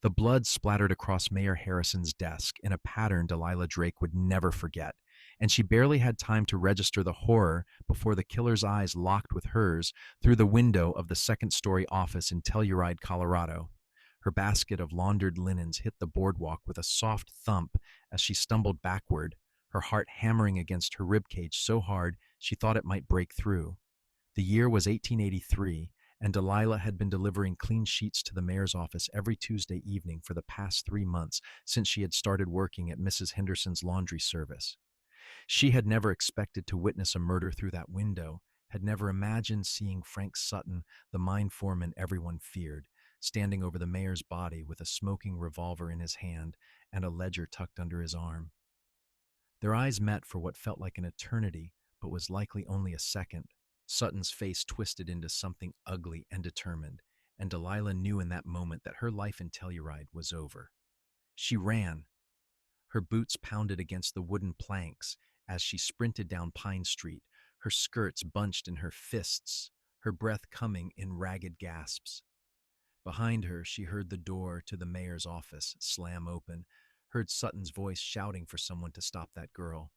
The blood splattered across Mayor Harrison's desk in a pattern Delilah Drake would never forget, and she barely had time to register the horror before the killer's eyes locked with hers through the window of the second-story office in Telluride, Colorado. Her basket of laundered linens hit the boardwalk with a soft thump as she stumbled backward, her heart hammering against her ribcage so hard she thought it might break through. The year was 1883, and Delilah had been delivering clean sheets to the mayor's office every Tuesday evening for the past 3 months since she had started working at Mrs. Henderson's laundry service. She had never expected to witness a murder through that window, had never imagined seeing Frank Sutton, the mine foreman everyone feared, standing over the mayor's body with a smoking revolver in his hand and a ledger tucked under his arm. Their eyes met for what felt like an eternity, but was likely only a second. Sutton's face twisted into something ugly and determined, and Delilah knew in that moment that her life in Telluride was over. She ran. Her boots pounded against the wooden planks as she sprinted down Pine Street, her skirts bunched in her fists, her breath coming in ragged gasps. Behind her, she heard the door to the mayor's office slam open, heard Sutton's voice shouting for someone to stop that girl.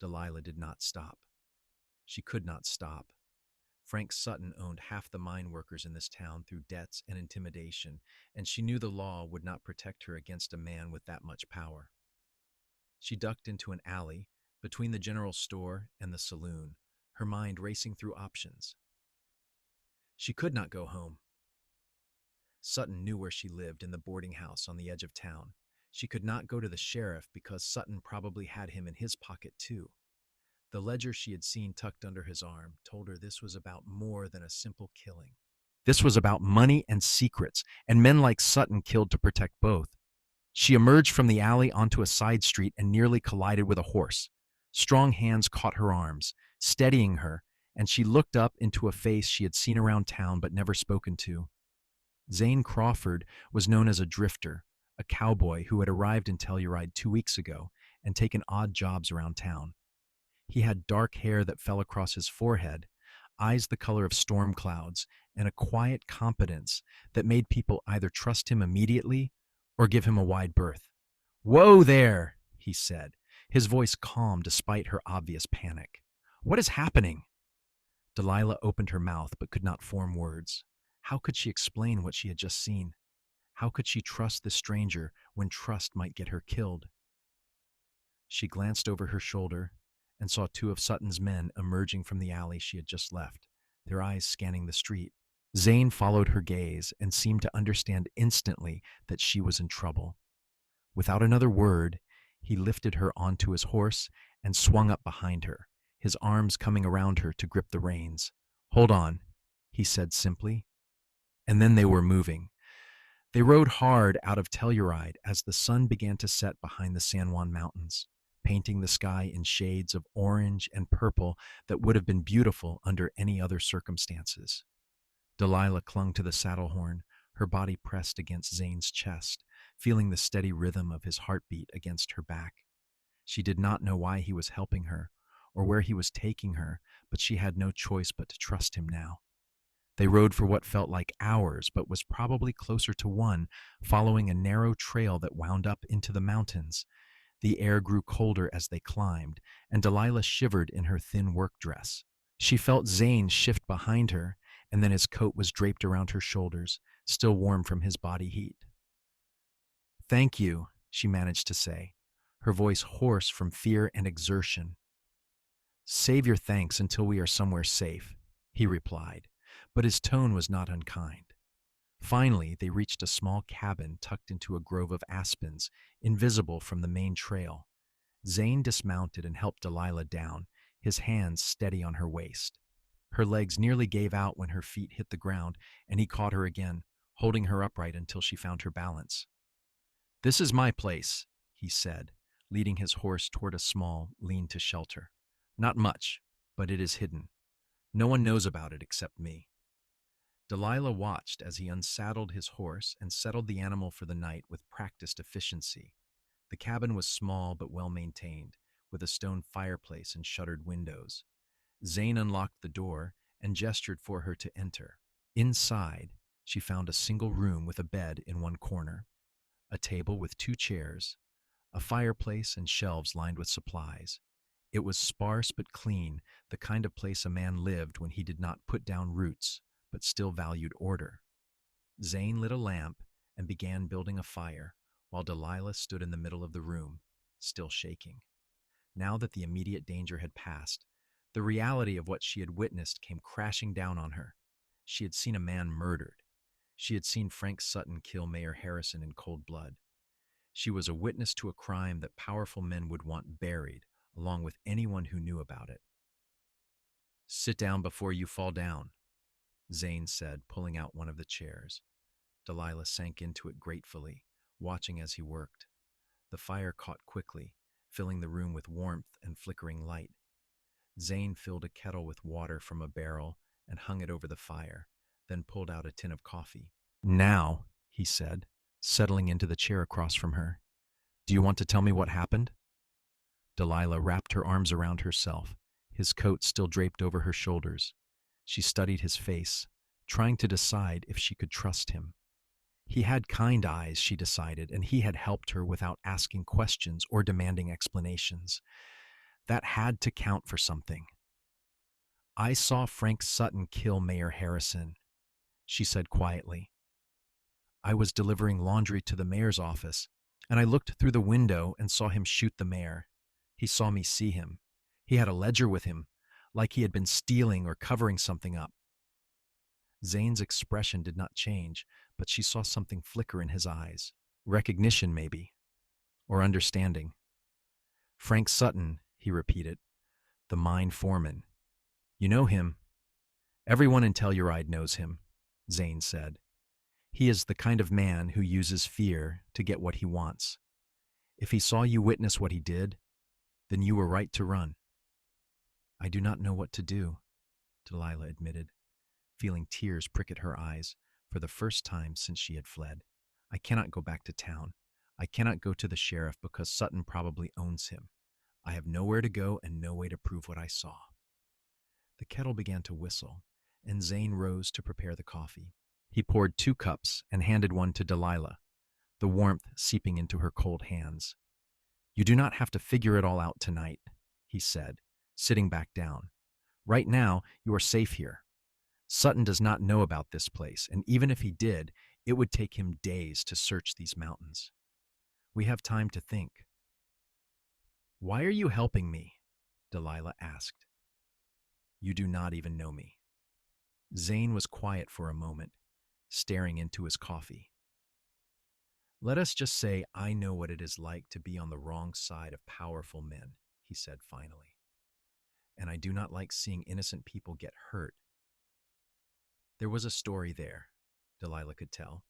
Delilah did not stop. She could not stop. Frank Sutton owned half the mine workers in this town through debts and intimidation, and she knew the law would not protect her against a man with that much power. She ducked into an alley between the general store and the saloon, her mind racing through options. She could not go home. Sutton knew where she lived, in the boarding house on the edge of town. She could not go to the sheriff because Sutton probably had him in his pocket too. The ledger she had seen tucked under his arm told her this was about more than a simple killing. This was about money and secrets, and men like Sutton killed to protect both. She emerged from the alley onto a side street and nearly collided with a horse. Strong hands caught her arms, steadying her, and she looked up into a face she had seen around town but never spoken to. Zane Crawford was known as a drifter, a cowboy who had arrived in Telluride 2 weeks ago and taken odd jobs around town. He had dark hair that fell across his forehead, eyes the color of storm clouds, and a quiet competence that made people either trust him immediately or give him a wide berth. "Whoa there," he said, his voice calm despite her obvious panic. "What is happening?" Delilah opened her mouth but could not form words. How could she explain what she had just seen? How could she trust this stranger when trust might get her killed? She glanced over her shoulder and saw two of Sutton's men emerging from the alley she had just left, their eyes scanning the street. Zane followed her gaze and seemed to understand instantly that she was in trouble. Without another word, he lifted her onto his horse and swung up behind her, his arms coming around her to grip the reins. "Hold on," he said simply. And then they were moving. They rode hard out of Telluride as the sun began to set behind the San Juan Mountains, painting the sky in shades of orange and purple that would have been beautiful under any other circumstances. Delilah clung to the saddle horn, her body pressed against Zane's chest, feeling the steady rhythm of his heartbeat against her back. She did not know why he was helping her or where he was taking her, but she had no choice but to trust him now. They rode for what felt like hours, but was probably closer to one, following a narrow trail that wound up into the mountains. The air grew colder as they climbed, and Delilah shivered in her thin work dress. She felt Zane shift behind her, and then his coat was draped around her shoulders, still warm from his body heat. "Thank you," she managed to say, her voice hoarse from fear and exertion. "Save your thanks until we are somewhere safe," he replied, but his tone was not unkind. Finally, they reached a small cabin tucked into a grove of aspens, invisible from the main trail. Zane dismounted and helped Delilah down, his hands steady on her waist. Her legs nearly gave out when her feet hit the ground, and he caught her again, holding her upright until she found her balance. "This is my place," he said, leading his horse toward a small, lean-to shelter. "Not much, but it is hidden. No one knows about it except me." Delilah watched as he unsaddled his horse and settled the animal for the night with practiced efficiency. The cabin was small but well-maintained, with a stone fireplace and shuttered windows. Zane unlocked the door and gestured for her to enter. Inside, she found a single room with a bed in one corner. a table with 2 chairs, a fireplace, and shelves lined with supplies. It was sparse but clean, the kind of place a man lived when he did not put down roots, but still valued order. Zane lit a lamp and began building a fire, while Delilah stood in the middle of the room, still shaking. Now that the immediate danger had passed, the reality of what she had witnessed came crashing down on her. She had seen a man murdered. She had seen Frank Sutton kill Mayor Harrison in cold blood. She was a witness to a crime that powerful men would want buried, along with anyone who knew about it. "Sit down before you fall down," Zane said, pulling out one of the chairs. Delilah sank into it gratefully, watching as he worked. The fire caught quickly, filling the room with warmth and flickering light. Zane filled a kettle with water from a barrel and hung it over the fire, then pulled out a tin of coffee. "Now," he said, settling into the chair across from her, "do you want to tell me what happened?" Delilah wrapped her arms around herself, his coat still draped over her shoulders. She studied his face, trying to decide if she could trust him. He had kind eyes, she decided, and he had helped her without asking questions or demanding explanations. That had to count for something. "I saw Frank Sutton kill Mayor Harrison," she said quietly. "I was delivering laundry to the mayor's office, and I looked through the window and saw him shoot the mayor. He saw me see him. He had a ledger with him, like he had been stealing or covering something up." Zane's expression did not change, but she saw something flicker in his eyes. Recognition, maybe, or understanding. "Frank Sutton," he repeated, "the mine foreman. You know him?" "Everyone in Telluride knows him," Zane said. "He is the kind of man who uses fear to get what he wants. If he saw you witness what he did, then you were right to run." "I do not know what to do," Delilah admitted, feeling tears prick at her eyes for the first time since she had fled. "I cannot go back to town. I cannot go to the sheriff because Sutton probably owns him. I have nowhere to go and no way to prove what I saw." The kettle began to whistle, and Zane rose to prepare the coffee. He poured 2 cups and handed one to Delilah, the warmth seeping into her cold hands. "You do not have to figure it all out tonight," he said, sitting back down. "Right now, you are safe here. Sutton does not know about this place, and even if he did, it would take him days to search these mountains. We have time to think." "Why are you helping me?" Delilah asked. "You do not even know me." Zane was quiet for a moment, staring into his coffee. "Let us just say I know what it is like to be on the wrong side of powerful men," he said finally. "And I do not like seeing innocent people get hurt." There was a story there, Delilah could tell,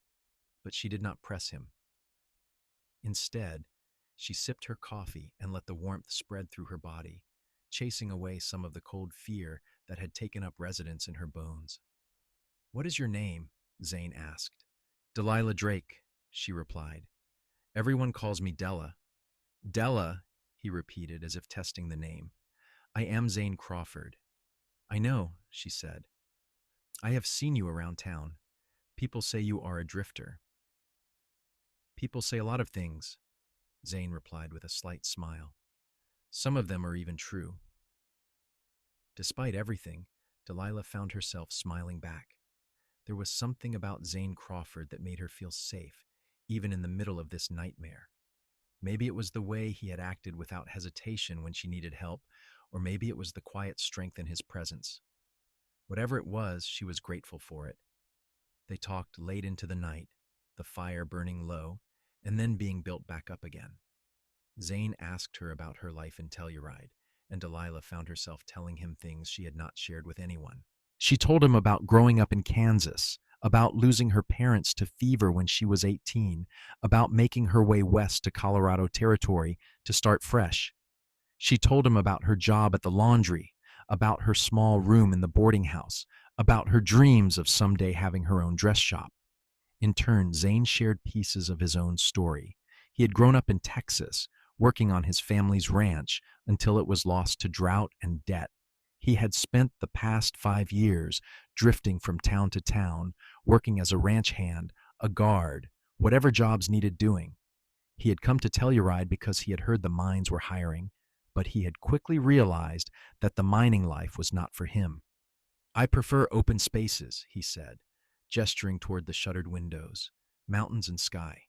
but she did not press him. Instead, she sipped her coffee and let the warmth spread through her body, chasing away some of the cold fear that had taken up residence in her bones. "What is your name?" Zane asked. "Delilah Drake," she replied. "Everyone calls me Della." "Della," he repeated as if testing the name. "I am Zane Crawford." "I know," she said. "I have seen you around town. People say you are a drifter." "People say a lot of things," Zane replied with a slight smile. "Some of them are even true." Despite everything, Delilah found herself smiling back. There was something about Zane Crawford that made her feel safe, even in the middle of this nightmare. Maybe it was the way he had acted without hesitation when she needed help, or maybe it was the quiet strength in his presence. Whatever it was, she was grateful for it. They talked late into the night, the fire burning low, and then being built back up again. Zane asked her about her life in Telluride, and Delilah found herself telling him things she had not shared with anyone. She told him about growing up in Kansas, about losing her parents to fever when she was 18, about making her way west to Colorado Territory to start fresh. She told him about her job at the laundry, about her small room in the boarding house, about her dreams of someday having her own dress shop. In turn, Zane shared pieces of his own story. He had grown up in Texas, working on his family's ranch until it was lost to drought and debt. He had spent the past 5 years drifting from town to town, working as a ranch hand, a guard, whatever jobs needed doing. He had come to Telluride because he had heard the mines were hiring, but he had quickly realized that the mining life was not for him. I prefer open spaces, he said, gesturing toward the shuttered windows, mountains and sky.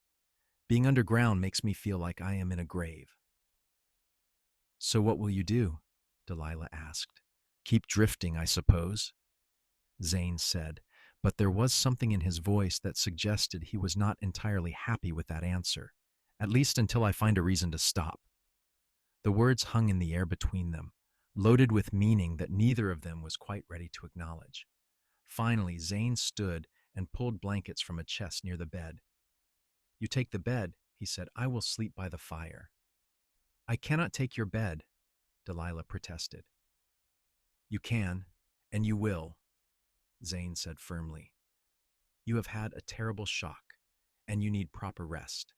Being underground makes me feel like I am in a grave. So what will you do? Delilah asked. Keep drifting, I suppose, Zane said, but there was something in his voice that suggested he was not entirely happy with that answer, at least until I find a reason to stop. The words hung in the air between them, loaded with meaning that neither of them was quite ready to acknowledge. Finally, Zane stood and pulled blankets from a chest near the bed. You take the bed, he said. I will sleep by the fire. I cannot take your bed, Delilah protested. You can, and you will, Zane said firmly. You have had a terrible shock, and you need proper rest.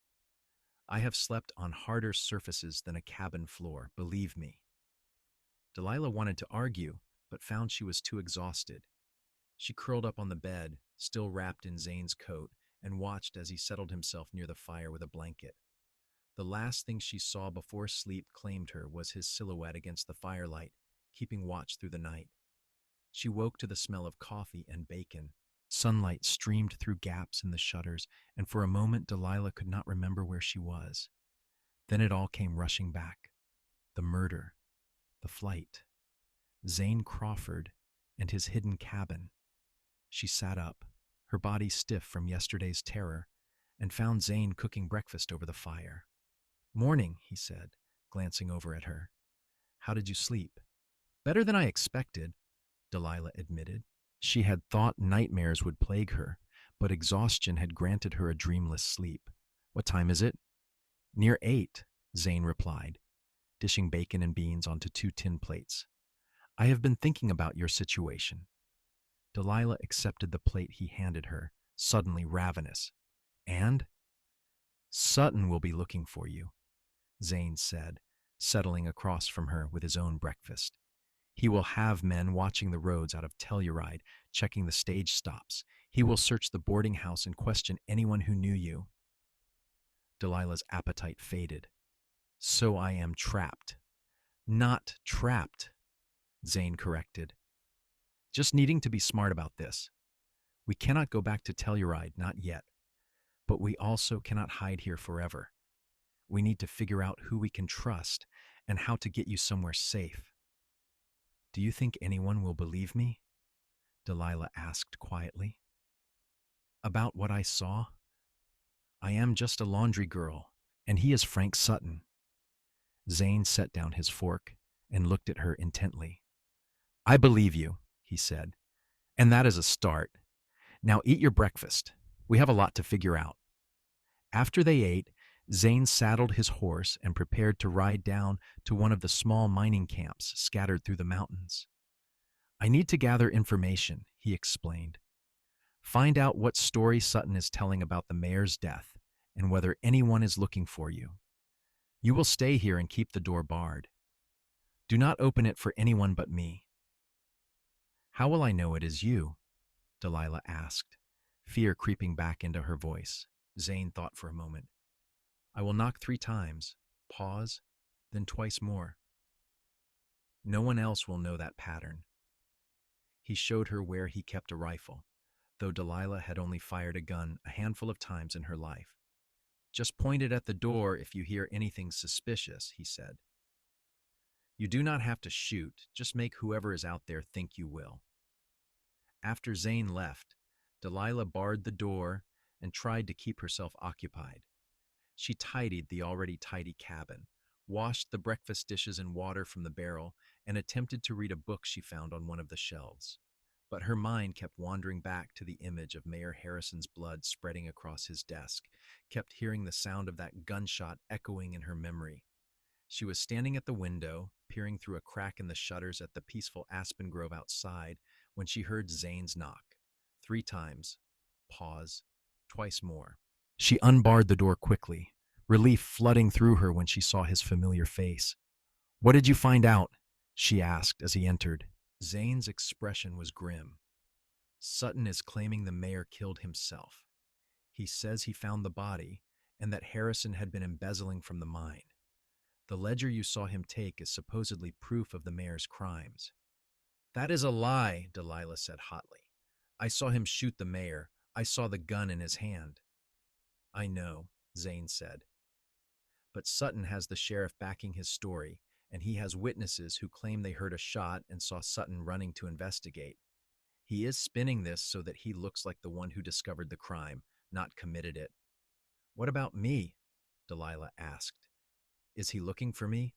I have slept on harder surfaces than a cabin floor, believe me. Delilah wanted to argue, but found she was too exhausted. She curled up on the bed, still wrapped in Zane's coat, and watched as he settled himself near the fire with a blanket. The last thing she saw before sleep claimed her was his silhouette against the firelight, keeping watch through the night. She woke to the smell of coffee and bacon. Sunlight streamed through gaps in the shutters, and for a moment Delilah could not remember where she was. Then it all came rushing back. The murder, the flight, Zane Crawford, and his hidden cabin. She sat up, her body stiff from yesterday's terror, and found Zane cooking breakfast over the fire. Morning, he said, glancing over at her. How did you sleep? Better than I expected, Delilah admitted. She had thought nightmares would plague her, but exhaustion had granted her a dreamless sleep. What time is it? Near 8, Zane replied, dishing bacon and beans onto 2 tin plates. I have been thinking about your situation. Delilah accepted the plate he handed her, suddenly ravenous. And? Sutton will be looking for you, Zane said, settling across from her with his own breakfast. He will have men watching the roads out of Telluride, checking the stage stops. He will search the boarding house and question anyone who knew you. Delilah's appetite faded. So I am trapped. Not trapped, Zane corrected. Just needing to be smart about this. We cannot go back to Telluride, not yet. But we also cannot hide here forever. We need to figure out who we can trust and how to get you somewhere safe. Do you think anyone will believe me? Delilah asked quietly. About what I saw? I am just a laundry girl, and he is Frank Sutton. Zane set down his fork and looked at her intently. I believe you, he said, and that is a start. Now eat your breakfast. We have a lot to figure out. After they ate, Zane saddled his horse and prepared to ride down to one of the small mining camps scattered through the mountains. I need to gather information, he explained. Find out what story Sutton is telling about the mayor's death and whether anyone is looking for you. You will stay here and keep the door barred. Do not open it for anyone but me. How will I know it is you? Delilah asked, fear creeping back into her voice. Zane thought for a moment. I will knock 3 times, pause, then twice more. No one else will know that pattern. He showed her where he kept a rifle, though Delilah had only fired a gun a handful of times in her life. Just point it at the door if you hear anything suspicious, he said. You do not have to shoot, just make whoever is out there think you will. After Zane left, Delilah barred the door and tried to keep herself occupied. She tidied the already tidy cabin, washed the breakfast dishes in water from the barrel, and attempted to read a book she found on one of the shelves. But her mind kept wandering back to the image of Mayor Harrison's blood spreading across his desk, kept hearing the sound of that gunshot echoing in her memory. She was standing at the window, peering through a crack in the shutters at the peaceful aspen grove outside, when she heard Zane's knock. 3 times. Pause. Twice more. She unbarred the door quickly, relief flooding through her when she saw his familiar face. What did you find out? She asked as he entered. Zane's expression was grim. Sutton is claiming the mayor killed himself. He says he found the body and that Harrison had been embezzling from the mine. The ledger you saw him take is supposedly proof of the mayor's crimes. That is a lie, Delilah said hotly. I saw him shoot the mayor. I saw the gun in his hand. I know, Zane said. But Sutton has the sheriff backing his story, and he has witnesses who claim they heard a shot and saw Sutton running to investigate. He is spinning this so that he looks like the one who discovered the crime, not committed it. What about me? Delilah asked. Is he looking for me?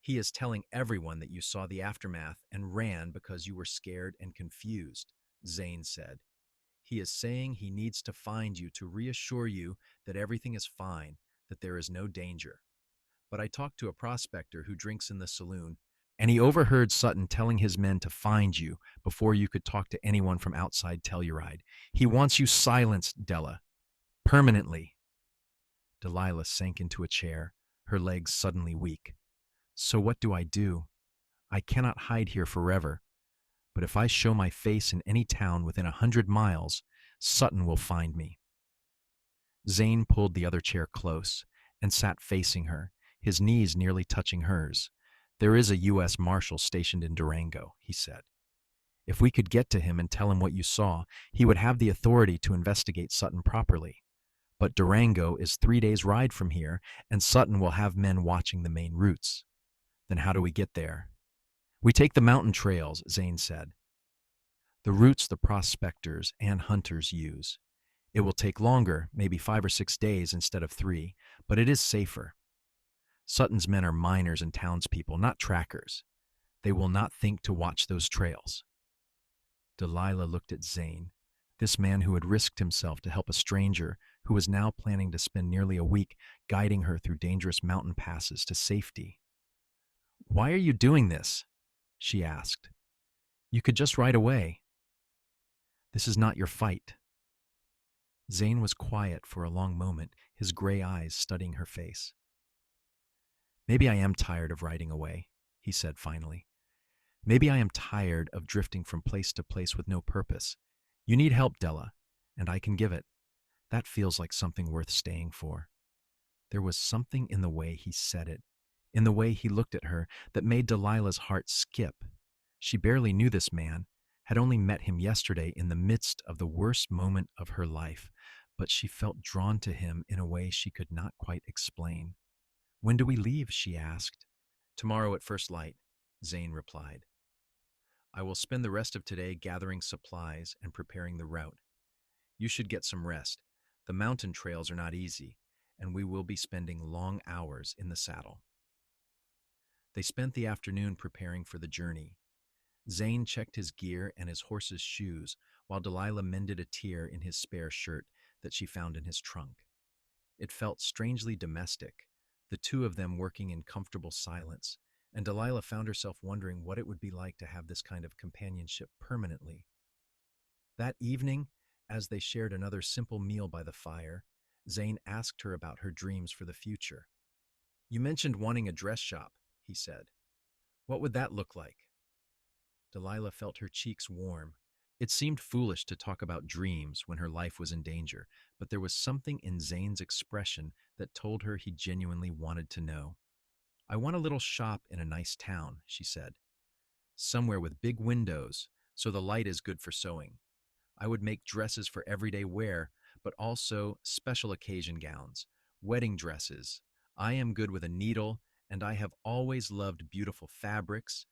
He is telling everyone that you saw the aftermath and ran because you were scared and confused, Zane said. He is saying he needs to find you to reassure you that everything is fine, that there is no danger. But I talked to a prospector who drinks in the saloon, and he overheard Sutton telling his men to find you before you could talk to anyone from outside Telluride. He wants you silenced, Della. Permanently. Delilah sank into a chair, her legs suddenly weak. So what do I do? I cannot hide here forever. But if I show my face in any town within 100 miles, Sutton will find me. Zane pulled the other chair close and sat facing her, his knees nearly touching hers. There is a U.S. Marshal stationed in Durango, he said. If we could get to him and tell him what you saw, he would have the authority to investigate Sutton properly. But Durango is 3 days' ride from here, and Sutton will have men watching the main routes. Then how do we get there? We take the mountain trails, Zane said. The routes the prospectors and hunters use. It will take longer, maybe 5 or 6 days instead of 3, but it is safer. Sutton's men are miners and townspeople, not trackers. They will not think to watch those trails. Delilah looked at Zane, this man who had risked himself to help a stranger who was now planning to spend nearly a week guiding her through dangerous mountain passes to safety. Why are you doing this? She asked. You could just ride away. This is not your fight. Zane was quiet for a long moment, his gray eyes studying her face. Maybe I am tired of riding away, he said finally. Maybe I am tired of drifting from place to place with no purpose. You need help, Della, and I can give it. That feels like something worth staying for. There was something in the way he said it, in the way he looked at her, that made Delilah's heart skip. She barely knew this man, had only met him yesterday in the midst of the worst moment of her life, but she felt drawn to him in a way she could not quite explain. When do we leave? She asked. Tomorrow at first light, Zane replied. I will spend the rest of today gathering supplies and preparing the route. You should get some rest. The mountain trails are not easy, and we will be spending long hours in the saddle. They spent the afternoon preparing for the journey. Zane checked his gear and his horse's shoes, while Delilah mended a tear in his spare shirt that she found in his trunk. It felt strangely domestic, the two of them working in comfortable silence, and Delilah found herself wondering what it would be like to have this kind of companionship permanently. That evening, as they shared another simple meal by the fire, Zane asked her about her dreams for the future. You mentioned wanting a dress shop, he said. What would that look like? Delilah felt her cheeks warm. It seemed foolish to talk about dreams when her life was in danger, but there was something in Zane's expression that told her he genuinely wanted to know. I want a little shop in a nice town, she said. Somewhere with big windows, so the light is good for sewing. I would make dresses for everyday wear, but also special occasion gowns, wedding dresses. I am good with a needle, and I have always loved beautiful fabrics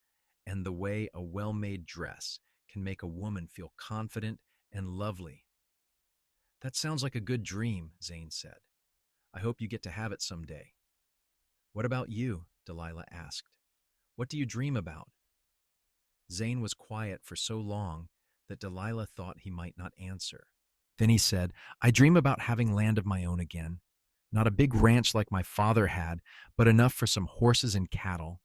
and the way a well-made dress can make a woman feel confident and lovely. That sounds like a good dream, Zane said. I hope you get to have it someday. What about you? Delilah asked. What do you dream about? Zane was quiet for so long that Delilah thought he might not answer. Then he said, I dream about having land of my own again. Not a big ranch like my father had, but enough for some horses and cattle.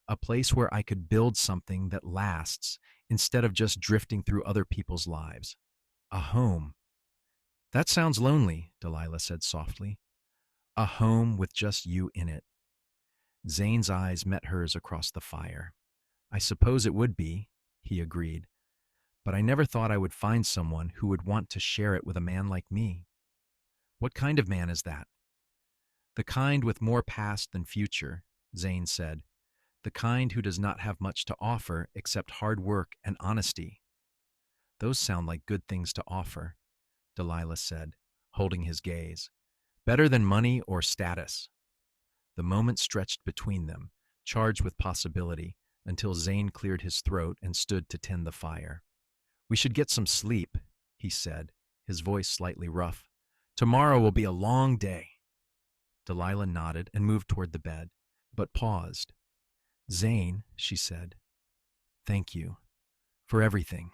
A place where I could build something that lasts instead of just drifting through other people's lives. A home. That sounds lonely, Delilah said softly. A home with just you in it. Zane's eyes met hers across the fire. I suppose it would be, he agreed. But I never thought I would find someone who would want to share it with a man like me. What kind of man is that? The kind with more past than future, Zane said. The kind who does not have much to offer except hard work and honesty. Those sound like good things to offer, Delilah said, holding his gaze. Better than money or status. The moment stretched between them, charged with possibility, until Zane cleared his throat and stood to tend the fire. We should get some sleep, he said, his voice slightly rough. Tomorrow will be a long day. Delilah nodded and moved toward the bed, but paused. Zane, she said, thank you for everything.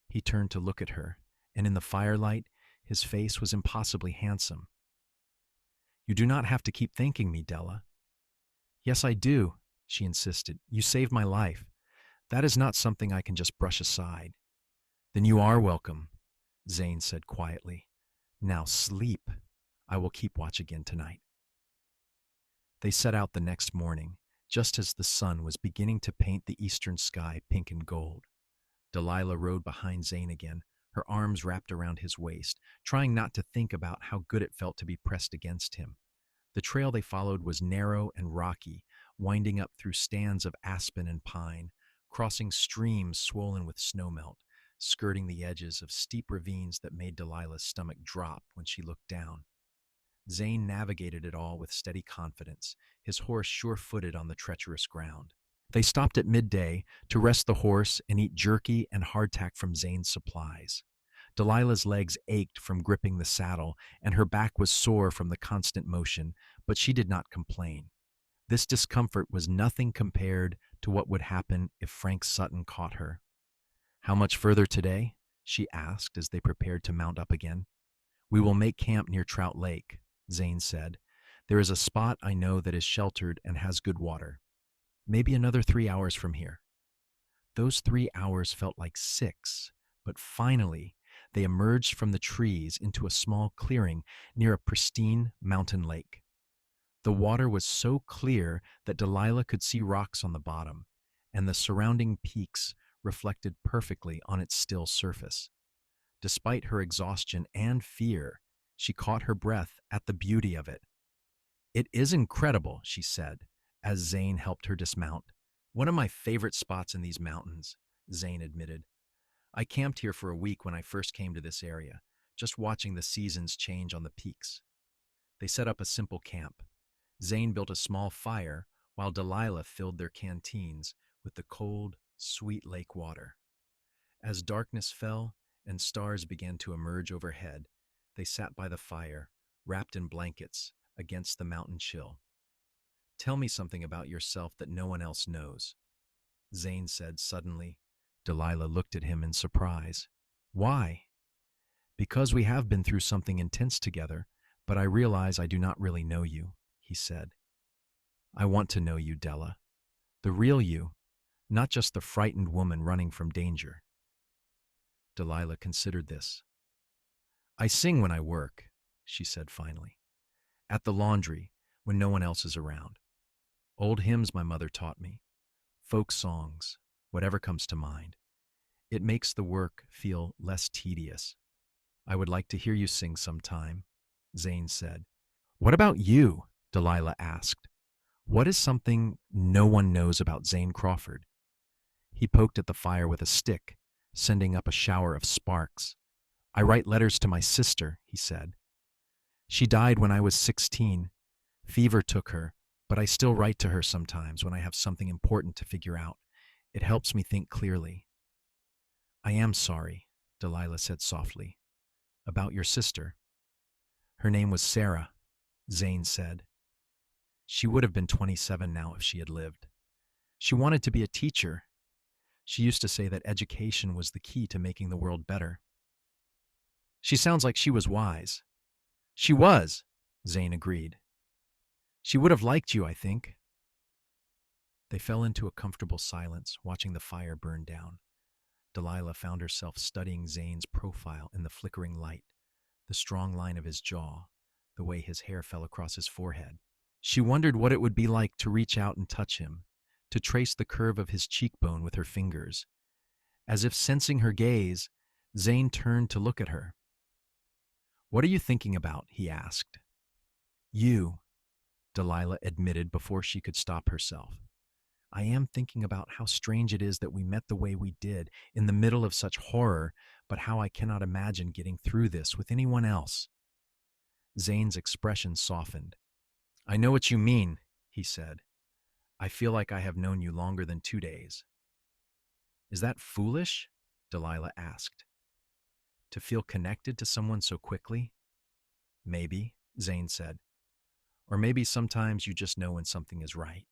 He turned to look at her, and in the firelight, his face was impossibly handsome. You do not have to keep thanking me, Della. Yes, I do, she insisted. You saved my life. That is not something I can just brush aside. Then you are welcome, Zane said quietly. Now sleep. I will keep watch again tonight. They set out the next morning, just as the sun was beginning to paint the eastern sky pink and gold. Delilah rode behind Zane again, her arms wrapped around his waist, trying not to think about how good it felt to be pressed against him. The trail they followed was narrow and rocky, winding up through stands of aspen and pine, crossing streams swollen with snowmelt, skirting the edges of steep ravines that made Delilah's stomach drop when she looked down. Zane navigated it all with steady confidence, his horse sure-footed on the treacherous ground. They stopped at midday to rest the horse and eat jerky and hardtack from Zane's supplies. Delilah's legs ached from gripping the saddle, and her back was sore from the constant motion, but she did not complain. This discomfort was nothing compared to what would happen if Frank Sutton caught her. How much further today? She asked as they prepared to mount up again. We will make camp near Trout Lake, Zane said. There is a spot I know that is sheltered and has good water. Maybe another 3 hours from here. Those 3 hours felt like 6, but finally they emerged from the trees into a small clearing near a pristine mountain lake. The water was so clear that Delilah could see rocks on the bottom, and the surrounding peaks reflected perfectly on its still surface. Despite her exhaustion and fear, she caught her breath at the beauty of it. It is incredible, she said, as Zane helped her dismount. One of my favorite spots in these mountains, Zane admitted. I camped here for a week when I first came to this area, just watching the seasons change on the peaks. They set up a simple camp. Zane built a small fire while Delilah filled their canteens with the cold, sweet lake water. As darkness fell and stars began to emerge overhead, they sat by the fire, wrapped in blankets, against the mountain chill. Tell me something about yourself that no one else knows, Zane said suddenly. Delilah looked at him in surprise. Why? Because we have been through something intense together, but I realize I do not really know you, he said. I want to know you, Della. The real you, not just the frightened woman running from danger. Delilah considered this. I sing when I work, she said finally. At the laundry, when no one else is around. Old hymns my mother taught me. Folk songs, whatever comes to mind. It makes the work feel less tedious. I would like to hear you sing sometime, Zane said. What about you? Delilah asked. What is something no one knows about Zane Crawford? He poked at the fire with a stick, sending up a shower of sparks. I write letters to my sister, he said. She died when I was 16. Fever took her, but I still write to her sometimes when I have something important to figure out. It helps me think clearly. I am sorry, Delilah said softly. About your sister. Her name was Sarah, Zane said. She would have been 27 now if she had lived. She wanted to be a teacher. She used to say that education was the key to making the world better. She sounds like she was wise. She was, Zane agreed. She would have liked you, I think. They fell into a comfortable silence, watching the fire burn down. Delilah found herself studying Zane's profile in the flickering light, the strong line of his jaw, the way his hair fell across his forehead. She wondered what it would be like to reach out and touch him, to trace the curve of his cheekbone with her fingers. As if sensing her gaze, Zane turned to look at her. What are you thinking about? He asked. You, Delilah admitted before she could stop herself. I am thinking about how strange it is that we met the way we did, in the middle of such horror, but how I cannot imagine getting through this with anyone else. Zane's expression softened. I know what you mean, he said. I feel like I have known you longer than 2 days. Is that foolish? Delilah asked. To feel connected to someone so quickly? Maybe, Zane said. Or maybe sometimes you just know when something is right.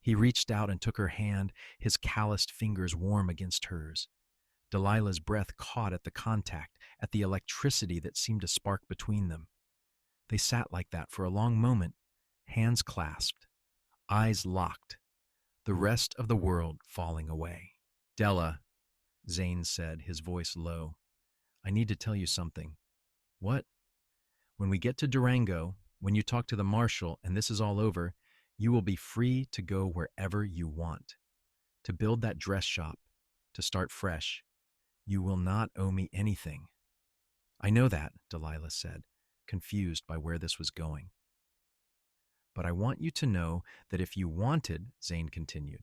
He reached out and took her hand, his calloused fingers warm against hers. Delilah's breath caught at the contact, at the electricity that seemed to spark between them. They sat like that for a long moment, hands clasped, eyes locked, the rest of the world falling away. Della, Zane said, his voice low, I need to tell you something. What? When we get to Durango, when you talk to the marshal and this is all over, you will be free to go wherever you want, to build that dress shop, to start fresh. You will not owe me anything. I know that, Delilah said, confused by where this was going. But I want you to know that if you wanted, Zane continued,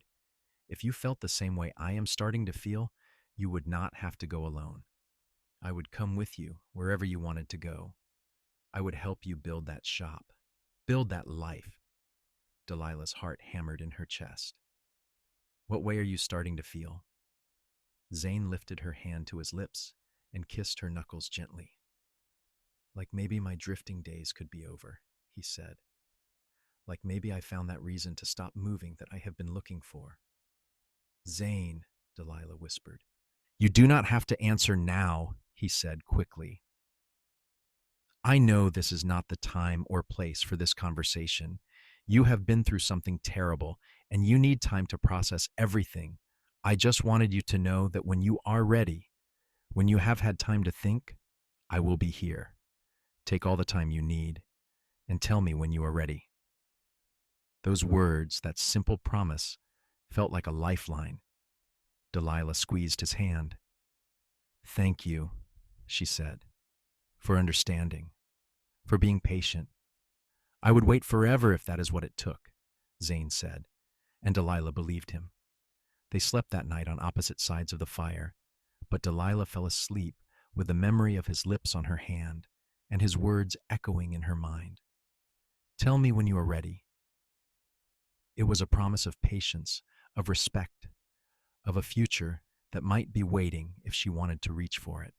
if you felt the same way I am starting to feel, you would not have to go alone. I would come with you wherever you wanted to go. I would help you build that shop, build that life. Delilah's heart hammered in her chest. What way are you starting to feel? Zane lifted her hand to his lips and kissed her knuckles gently. Like maybe my drifting days could be over, he said. Like maybe I found that reason to stop moving that I have been looking for. Zane, Delilah whispered. You do not have to answer now, he said quickly. I know this is not the time or place for this conversation. You have been through something terrible, and you need time to process everything. I just wanted you to know that when you are ready, when you have had time to think, I will be here. Take all the time you need, and tell me when you are ready. Those words, that simple promise, felt like a lifeline. Delilah squeezed his hand. Thank you, she said, for understanding, for being patient. I would wait forever if that is what it took, Zane said, and Delilah believed him. They slept that night on opposite sides of the fire, but Delilah fell asleep with the memory of his lips on her hand and his words echoing in her mind. Tell me when you are ready. It was a promise of patience, of respect, of a future that might be waiting if she wanted to reach for it.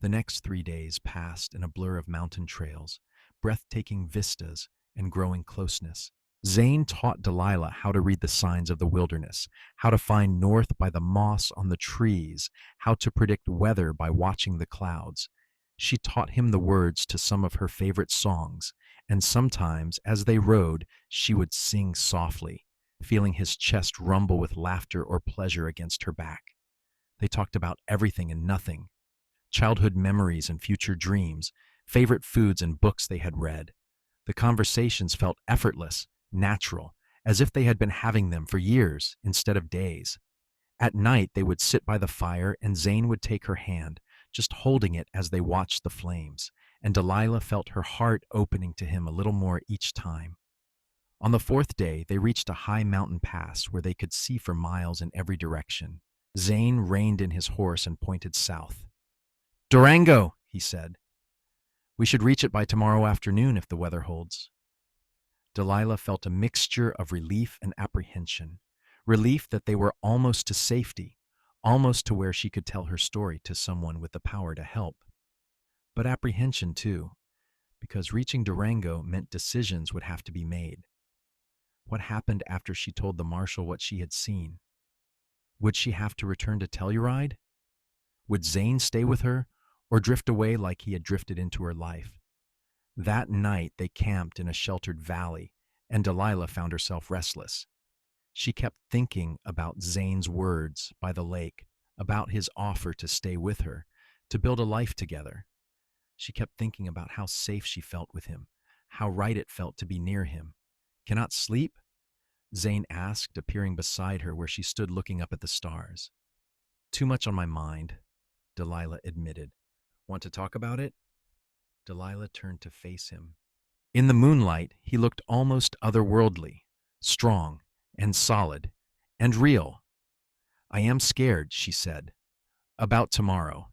The next 3 days passed in a blur of mountain trails, breathtaking vistas, and growing closeness. Zane taught Delilah how to read the signs of the wilderness, how to find north by the moss on the trees, how to predict weather by watching the clouds. She taught him the words to some of her favorite songs, and sometimes, as they rode, she would sing softly, feeling his chest rumble with laughter or pleasure against her back. They talked about everything and nothing, childhood memories and future dreams, favorite foods and books they had read. The conversations felt effortless, natural, as if they had been having them for years instead of days. At night, they would sit by the fire and Zane would take her hand, just holding it as they watched the flames, and Delilah felt her heart opening to him a little more each time. On the 4th day, they reached a high mountain pass where they could see for miles in every direction. Zane reined in his horse and pointed south. Durango, he said. We should reach it by tomorrow afternoon if the weather holds. Delilah felt a mixture of relief and apprehension. Relief that they were almost to safety, almost to where she could tell her story to someone with the power to help. But apprehension, too, because reaching Durango meant decisions would have to be made. What happened after she told the marshal what she had seen? Would she have to return to Telluride? Would Zane stay with her, or drift away like he had drifted into her life? That night they camped in a sheltered valley, and Delilah found herself restless. She kept thinking about Zane's words by the lake, about his offer to stay with her, to build a life together. She kept thinking about how safe she felt with him, how right it felt to be near him. Cannot sleep? Zane asked, appearing beside her where she stood looking up at the stars. Too much on my mind, Delilah admitted. Want to talk about it? Delilah turned to face him. In the moonlight, he looked almost otherworldly, strong and solid and real. I am scared, she said. About tomorrow.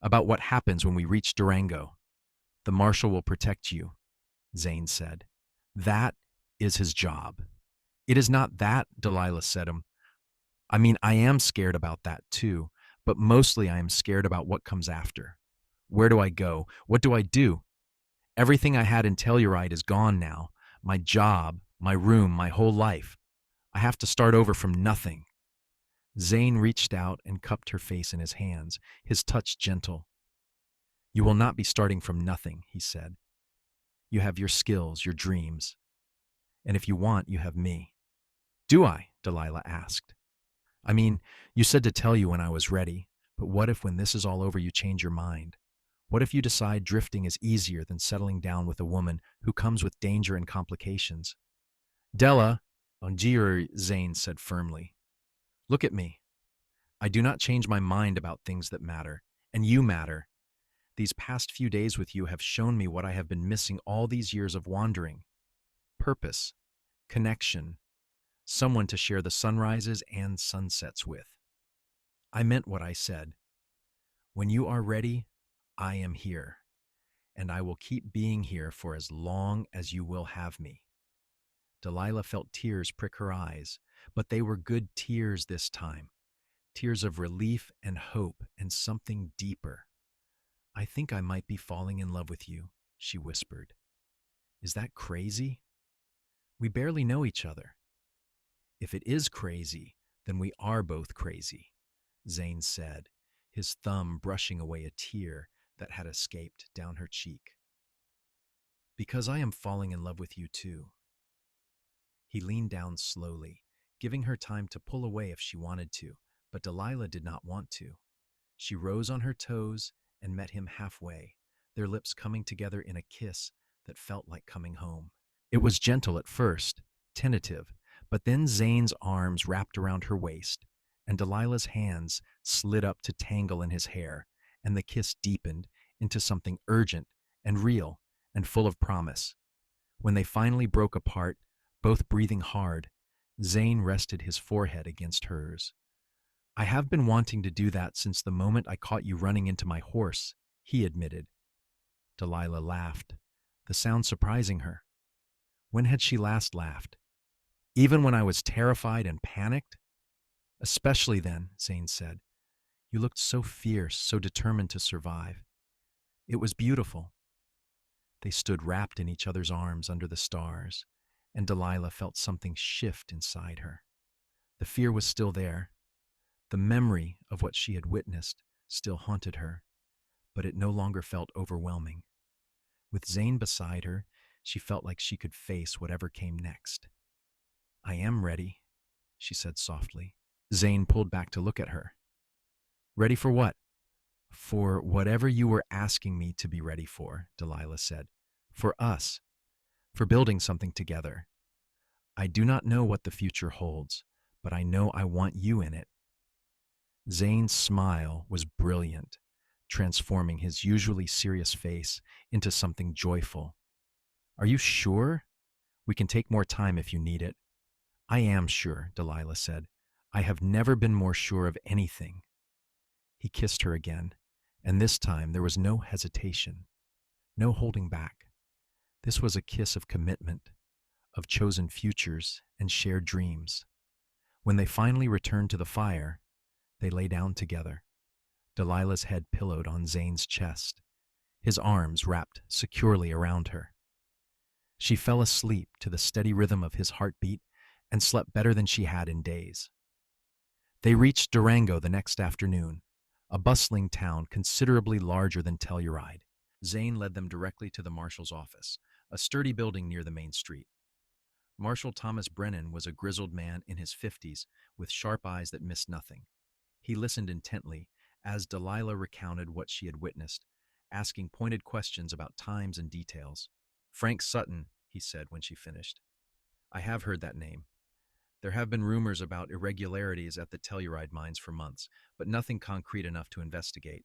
About what happens when we reach Durango. The marshal will protect you, Zane said. That is his job. It is not that, Delilah said him. I mean, I am scared about that too, but mostly I am scared about what comes after. Where do I go? What do I do? Everything I had in Telluride is gone now. My job, my room, my whole life. I have to start over from nothing. Zane reached out and cupped her face in his hands, his touch gentle. You will not be starting from nothing, he said. You have your skills, your dreams. And if you want, you have me. Do I? Delilah asked. I mean, you said to tell you when I was ready, but what if when this is all over you change your mind? What if you decide drifting is easier than settling down with a woman who comes with danger and complications? Della, Onjir, Zane said firmly. Look at me. I do not change my mind about things that matter, and you matter. These past few days with you have shown me what I have been missing all these years of wandering. Purpose, connection, someone to share the sunrises and sunsets with. I meant what I said. When you are ready, I am here, and I will keep being here for as long as you will have me. Delilah felt tears prick her eyes, but they were good tears this time, tears of relief and hope and something deeper. I think I might be falling in love with you, she whispered. Is that crazy? We barely know each other. If it is crazy, then we are both crazy, Zane said, his thumb brushing away a tear that had escaped down her cheek. Because I am falling in love with you too. He leaned down slowly, giving her time to pull away if she wanted to, but Delilah did not want to. She rose on her toes and met him halfway, their lips coming together in a kiss that felt like coming home. It was gentle at first, tentative, but then Zane's arms wrapped around her waist, and Delilah's hands slid up to tangle in his hair, and the kiss deepened into something urgent and real and full of promise. When they finally broke apart, both breathing hard, Zane rested his forehead against hers. I have been wanting to do that since the moment I caught you running into my horse, he admitted. Delilah laughed, the sound surprising her. When had she last laughed? Even when I was terrified and panicked? Especially then, Zane said. You looked so fierce, so determined to survive. It was beautiful. They stood wrapped in each other's arms under the stars, and Delilah felt something shift inside her. The fear was still there. The memory of what she had witnessed still haunted her, but it no longer felt overwhelming. With Zane beside her, she felt like she could face whatever came next. I am ready, she said softly. Zane pulled back to look at her. Ready for what? For whatever you were asking me to be ready for, Delilah said. For us. For building something together. I do not know what the future holds, but I know I want you in it. Zane's smile was brilliant, transforming his usually serious face into something joyful. Are you sure? We can take more time if you need it. I am sure, Delilah said. I have never been more sure of anything. He kissed her again, and this time there was no hesitation, no holding back. This was a kiss of commitment, of chosen futures and shared dreams. When they finally returned to the fire, they lay down together, Delilah's head pillowed on Zane's chest, his arms wrapped securely around her. She fell asleep to the steady rhythm of his heartbeat and slept better than she had in days. They reached Durango the next afternoon, a bustling town considerably larger than Telluride. Zane led them directly to the marshal's office, a sturdy building near the main street. Marshal Thomas Brennan was a grizzled man in his 50s with sharp eyes that missed nothing. He listened intently as Delilah recounted what she had witnessed, asking pointed questions about times and details. Frank Sutton, he said when she finished. I have heard that name. There have been rumors about irregularities at the Telluride mines for months, but nothing concrete enough to investigate.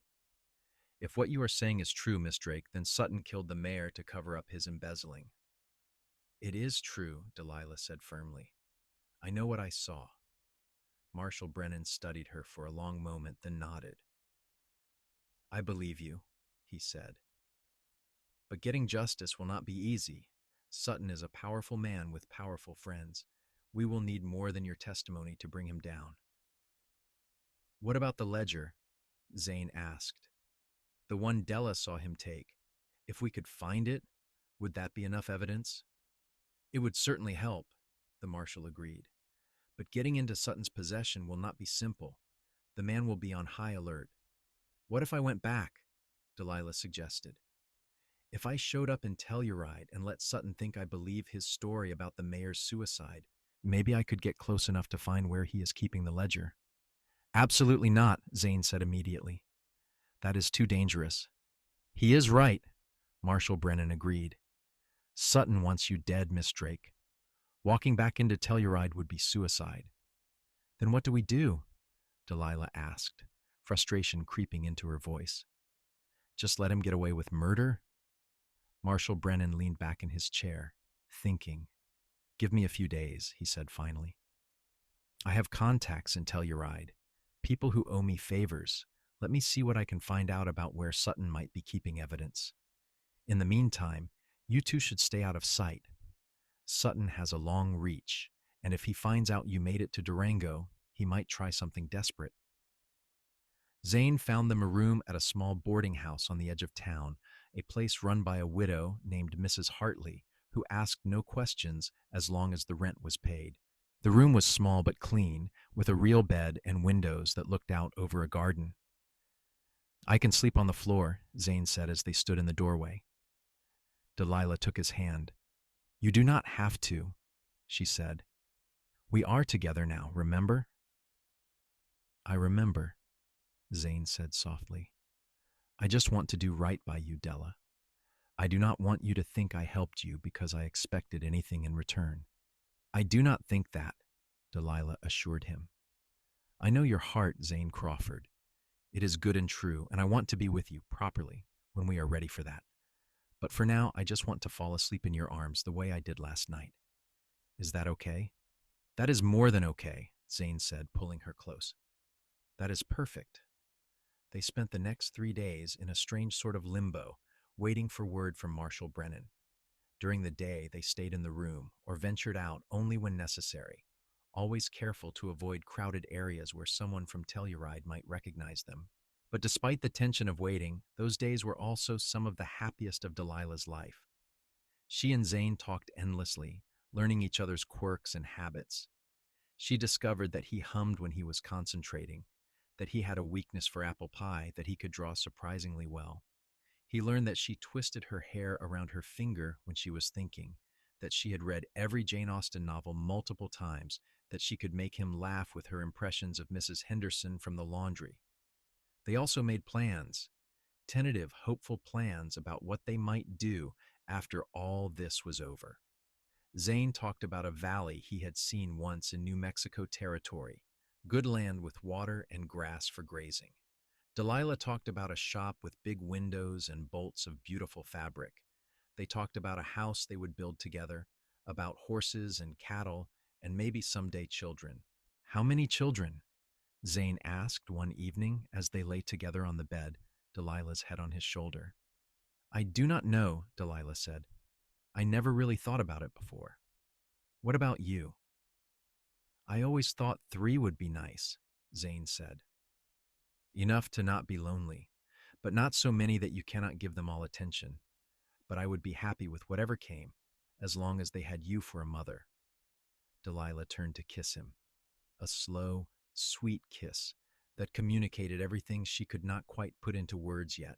If what you are saying is true, Miss Drake, then Sutton killed the mayor to cover up his embezzling. It is true, Delilah said firmly. I know what I saw. Marshal Brennan studied her for a long moment, then nodded. I believe you, he said. But getting justice will not be easy. Sutton is a powerful man with powerful friends. We will need more than your testimony to bring him down. What about the ledger? Zane asked. The one Della saw him take. If we could find it, would that be enough evidence? It would certainly help, the marshal agreed. But getting into Sutton's possession will not be simple. The man will be on high alert. What if I went back? Delilah suggested. If I showed up in Telluride and let Sutton think I believe his story about the mayor's suicide, maybe I could get close enough to find where he is keeping the ledger. Absolutely not, Zane said immediately. That is too dangerous. He is right, Marshal Brennan agreed. Sutton wants you dead, Miss Drake. Walking back into Telluride would be suicide. Then what do we do? Delilah asked, frustration creeping into her voice. Just let him get away with murder? Marshal Brennan leaned back in his chair, thinking. Give me a few days, he said finally. I have contacts in Telluride, people who owe me favors. Let me see what I can find out about where Sutton might be keeping evidence. In the meantime, you two should stay out of sight. Sutton has a long reach, and if he finds out you made it to Durango, he might try something desperate. Zane found them a room at a small boarding house on the edge of town, a place run by a widow named Mrs. Hartley, who asked no questions as long as the rent was paid. The room was small but clean, with a real bed and windows that looked out over a garden. I can sleep on the floor, Zane said as they stood in the doorway. Delilah took his hand. You do not have to, she said. We are together now, remember? I remember, Zane said softly. I just want to do right by you, Della. I do not want you to think I helped you because I expected anything in return. I do not think that, Delilah assured him. I know your heart, Zane Crawford. It is good and true, and I want to be with you properly when we are ready for that. But for now, I just want to fall asleep in your arms the way I did last night. Is that okay? That is more than okay, Zane said, pulling her close. That is perfect. They spent the next 3 days in a strange sort of limbo, waiting for word from Marshal Brennan. During the day, they stayed in the room or ventured out only when necessary, always careful to avoid crowded areas where someone from Telluride might recognize them. But despite the tension of waiting, those days were also some of the happiest of Delilah's life. She and Zane talked endlessly, learning each other's quirks and habits. She discovered that he hummed when he was concentrating, that he had a weakness for apple pie that he could draw surprisingly well. He learned that she twisted her hair around her finger when she was thinking, that she had read every Jane Austen novel multiple times, that she could make him laugh with her impressions of Mrs. Henderson from the laundry. They also made plans, tentative, hopeful plans about what they might do after all this was over. Zane talked about a valley he had seen once in New Mexico territory, good land with water and grass for grazing. Delilah talked about a shop with big windows and bolts of beautiful fabric. They talked about a house they would build together, about horses and cattle, and maybe someday children. How many children? Zane asked one evening as they lay together on the bed, Delilah's head on his shoulder. I do not know, Delilah said. I never really thought about it before. What about you? I always thought 3 would be nice, Zane said. Enough to not be lonely, but not so many that you cannot give them all attention. But I would be happy with whatever came, as long as they had you for a mother. Delilah turned to kiss him, a slow, sweet kiss that communicated everything she could not quite put into words yet.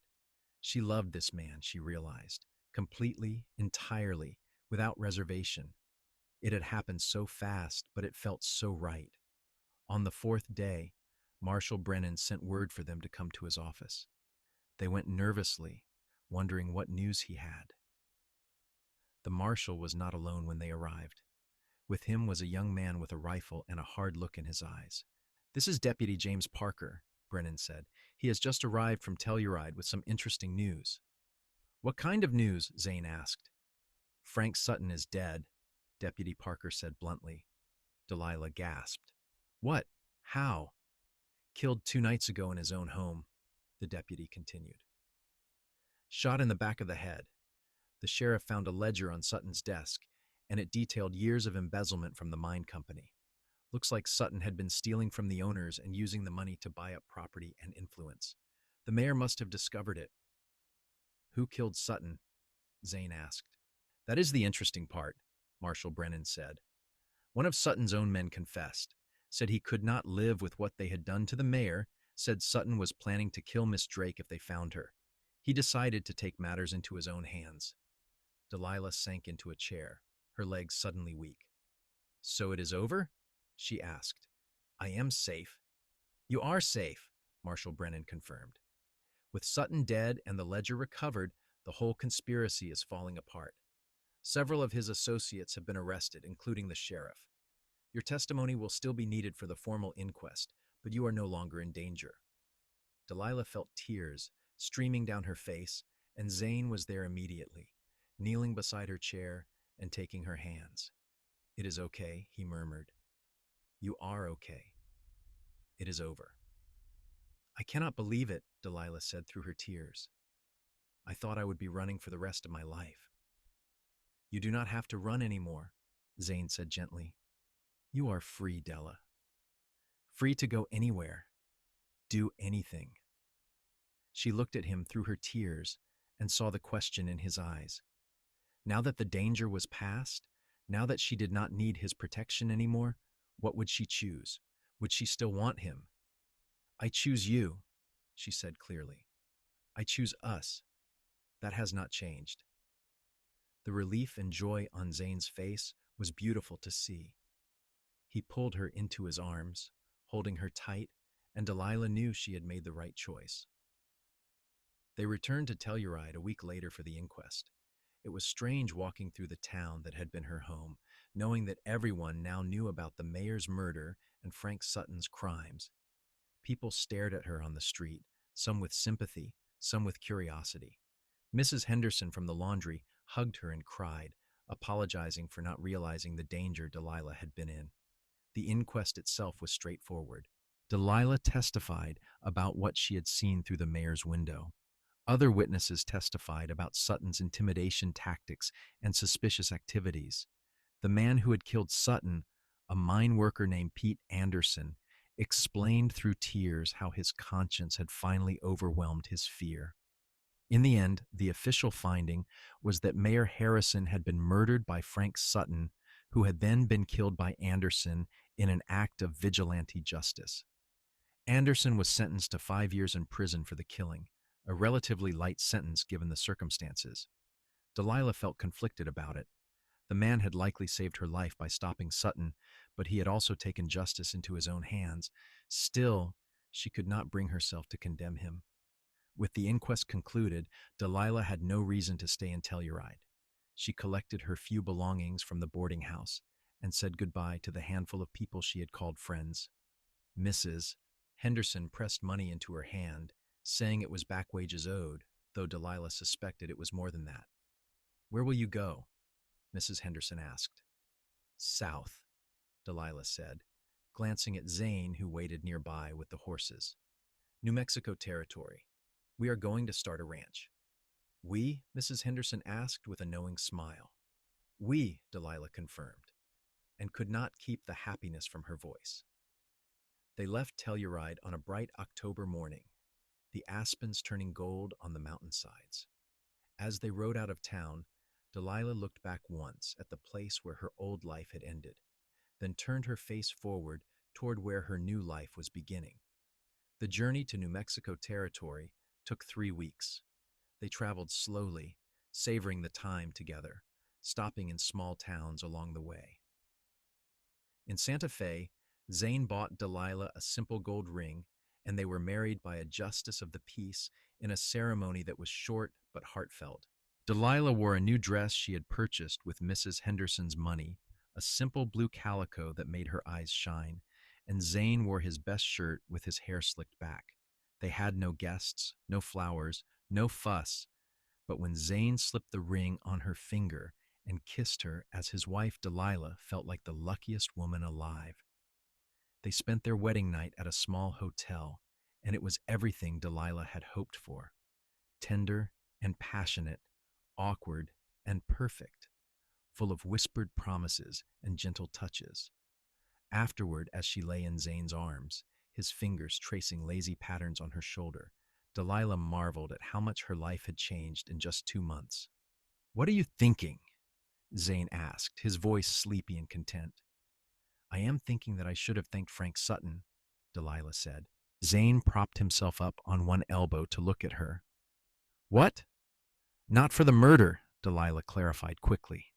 She loved this man, she realized, completely, entirely, without reservation. It had happened so fast, but it felt so right. On the 4th day, Marshal Brennan sent word for them to come to his office. They went nervously, wondering what news he had. The marshal was not alone when they arrived. With him was a young man with a rifle and a hard look in his eyes. This is Deputy James Parker, Brennan said. He has just arrived from Telluride with some interesting news. What kind of news? Zane asked. Frank Sutton is dead, Deputy Parker said bluntly. Delilah gasped. What? How? Killed 2 nights ago in his own home, the deputy continued. Shot in the back of the head. The sheriff found a ledger on Sutton's desk, and it detailed years of embezzlement from the mine company. Looks like Sutton had been stealing from the owners and using the money to buy up property and influence. The mayor must have discovered it. Who killed Sutton? Zane asked. That is the interesting part, Marshal Brennan said. One of Sutton's own men confessed, said he could not live with what they had done to the mayor, said Sutton was planning to kill Miss Drake if they found her. He decided to take matters into his own hands. Delilah sank into a chair, her legs suddenly weak. So it is over? She asked. I am safe. You are safe, Marshal Brennan confirmed. With Sutton dead and the ledger recovered, the whole conspiracy is falling apart. Several of his associates have been arrested, including the sheriff. Your testimony will still be needed for the formal inquest, but you are no longer in danger. Delilah felt tears streaming down her face, and Zane was there immediately, kneeling beside her chair and taking her hands. It is okay, he murmured. You are okay. It is over. I cannot believe it, Delilah said through her tears. I thought I would be running for the rest of my life. You do not have to run anymore, Zane said gently. You are free, Della. Free to go anywhere. Do anything. She looked at him through her tears and saw the question in his eyes. Now that the danger was past, now that she did not need his protection anymore, what would she choose? Would she still want him? I choose you, she said clearly. I choose us. That has not changed. The relief and joy on Zane's face was beautiful to see. He pulled her into his arms, holding her tight, and Delilah knew she had made the right choice. They returned to Telluride a week later for the inquest. It was strange walking through the town that had been her home, knowing that everyone now knew about the mayor's murder and Frank Sutton's crimes. People stared at her on the street, some with sympathy, some with curiosity. Mrs. Henderson from the laundry hugged her and cried, apologizing for not realizing the danger Delilah had been in. The inquest itself was straightforward. Delilah testified about what she had seen through the mayor's window. Other witnesses testified about Sutton's intimidation tactics and suspicious activities. The man who had killed Sutton, a mine worker named Pete Anderson, explained through tears how his conscience had finally overwhelmed his fear. In the end, the official finding was that Mayor Harrison had been murdered by Frank Sutton, who had then been killed by Anderson in an act of vigilante justice. Anderson was sentenced to 5 years in prison for the killing, a relatively light sentence given the circumstances. Delilah felt conflicted about it. The man had likely saved her life by stopping Sutton, but he had also taken justice into his own hands. Still, she could not bring herself to condemn him. With the inquest concluded, Delilah had no reason to stay in Telluride. She collected her few belongings from the boarding house and said goodbye to the handful of people she had called friends. Mrs. Henderson pressed money into her hand, saying it was back wages owed, though Delilah suspected it was more than that. Where will you go? Mrs. Henderson asked. South, Delilah said, glancing at Zane, who waited nearby with the horses. New Mexico Territory. We are going to start a ranch. We? Mrs. Henderson asked with a knowing smile. We, Delilah confirmed, and could not keep the happiness from her voice. They left Telluride on a bright October morning, the aspens turning gold on the mountainsides. As they rode out of town, Delilah looked back once at the place where her old life had ended, then turned her face forward toward where her new life was beginning. The journey to New Mexico Territory took 3 weeks. They traveled slowly, savoring the time together, stopping in small towns along the way. In Santa Fe, Zane bought Delilah a simple gold ring, and they were married by a justice of the peace in a ceremony that was short but heartfelt. Delilah wore a new dress she had purchased with Mrs. Henderson's money, a simple blue calico that made her eyes shine, and Zane wore his best shirt with his hair slicked back. They had no guests, no flowers, no fuss, but when Zane slipped the ring on her finger and kissed her as his wife Delilah felt like the luckiest woman alive. They spent their wedding night at a small hotel, and it was everything Delilah had hoped for: tender and passionate, awkward and perfect, full of whispered promises and gentle touches. Afterward, as she lay in Zane's arms, his fingers tracing lazy patterns on her shoulder, Delilah marveled at how much her life had changed in just 2 months. "What are you thinking?" Zane asked, his voice sleepy and content. "I am thinking that I should have thanked Frank Sutton," Delilah said. Zane propped himself up on one elbow to look at her. "What?" "Not for the murder," Delilah clarified quickly,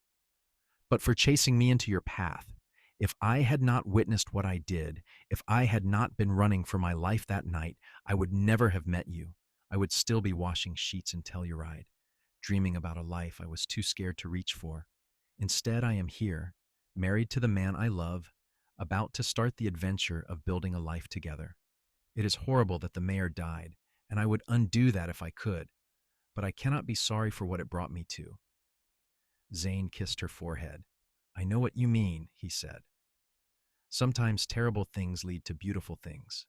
"but for chasing me into your path. If I had not witnessed what I did, if I had not been running for my life that night, I would never have met you. I would still be washing sheets in Telluride, dreaming about a life I was too scared to reach for. Instead, I am here, married to the man I love, about to start the adventure of building a life together. It is horrible that the mayor died, and I would undo that if I could, but I cannot be sorry for what it brought me to." Zane kissed her forehead. "I know what you mean," he said. "Sometimes terrible things lead to beautiful things.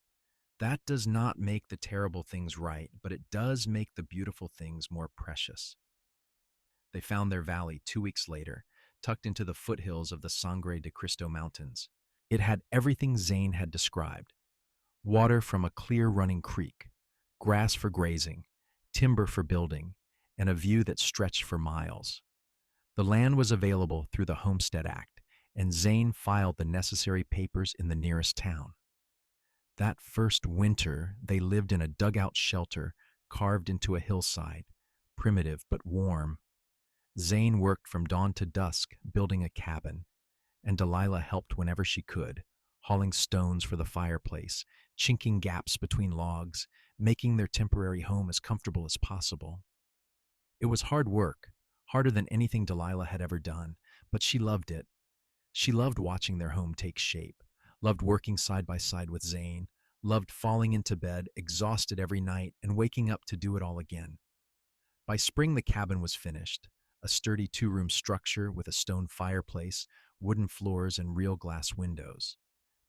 That does not make the terrible things right, but it does make the beautiful things more precious." They found their valley 2 weeks later, tucked into the foothills of the Sangre de Cristo Mountains. It had everything Zane had described: water from a clear running creek, grass for grazing, timber for building, and a view that stretched for miles. The land was available through the Homestead Act, and Zane filed the necessary papers in the nearest town. That first winter, they lived in a dugout shelter carved into a hillside, primitive but warm. Zane worked from dawn to dusk building a cabin, and Delilah helped whenever she could, hauling stones for the fireplace, chinking gaps between logs, making their temporary home as comfortable as possible. It was hard work, harder than anything Delilah had ever done, but she loved it. She loved watching their home take shape, loved working side by side with Zane, loved falling into bed, exhausted every night, and waking up to do it all again. By spring, the cabin was finished, a sturdy 2-room structure with a stone fireplace, wooden floors, and real glass windows.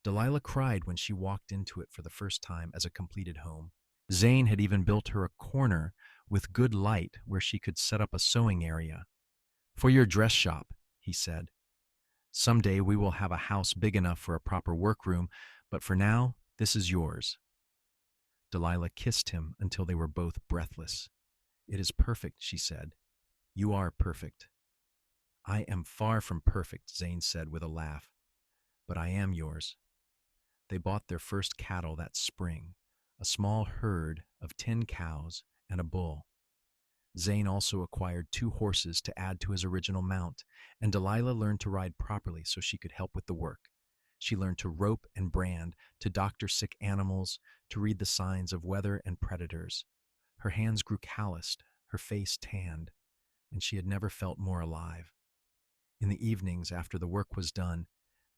Delilah cried when she walked into it for the first time as a completed home. Zane had even built her a corner with good light where she could set up a sewing area. "For your dress shop," he said. "Someday we will have a house big enough for a proper workroom, but for now, this is yours." Delilah kissed him until they were both breathless. "It is perfect," she said. "You are perfect." "I am far from perfect," Zane said with a laugh, "but I am yours." They bought their first cattle that spring, a small herd of 10 cows and a bull. Zane also acquired 2 horses to add to his original mount, and Delilah learned to ride properly so she could help with the work. She learned to rope and brand, to doctor sick animals, to read the signs of weather and predators. Her hands grew calloused, her face tanned, and she had never felt more alive. In the evenings, after the work was done,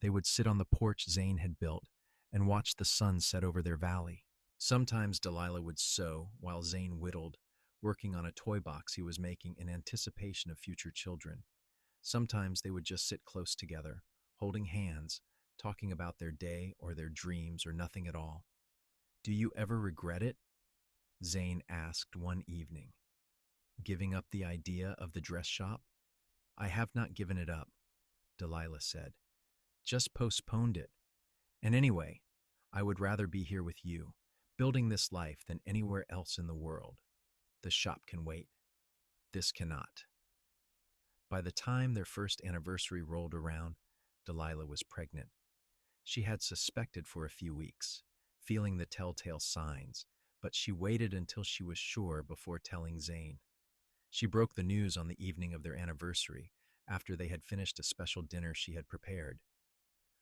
they would sit on the porch Zane had built and watch the sun set over their valley. Sometimes Delilah would sew while Zane whittled, working on a toy box he was making in anticipation of future children. Sometimes they would just sit close together, holding hands, talking about their day or their dreams or nothing at all. "Do you ever regret it?" Zane asked one evening. "Giving up the idea of the dress shop?" "I have not given it up," Delilah said. "Just postponed it. And anyway, I would rather be here with you, building this life, than anywhere else in the world. The shop can wait. This cannot." By the time their first anniversary rolled around, Delilah was pregnant. She had suspected for a few weeks, feeling the telltale signs, but she waited until she was sure before telling Zane. She broke the news on the evening of their anniversary, after they had finished a special dinner she had prepared.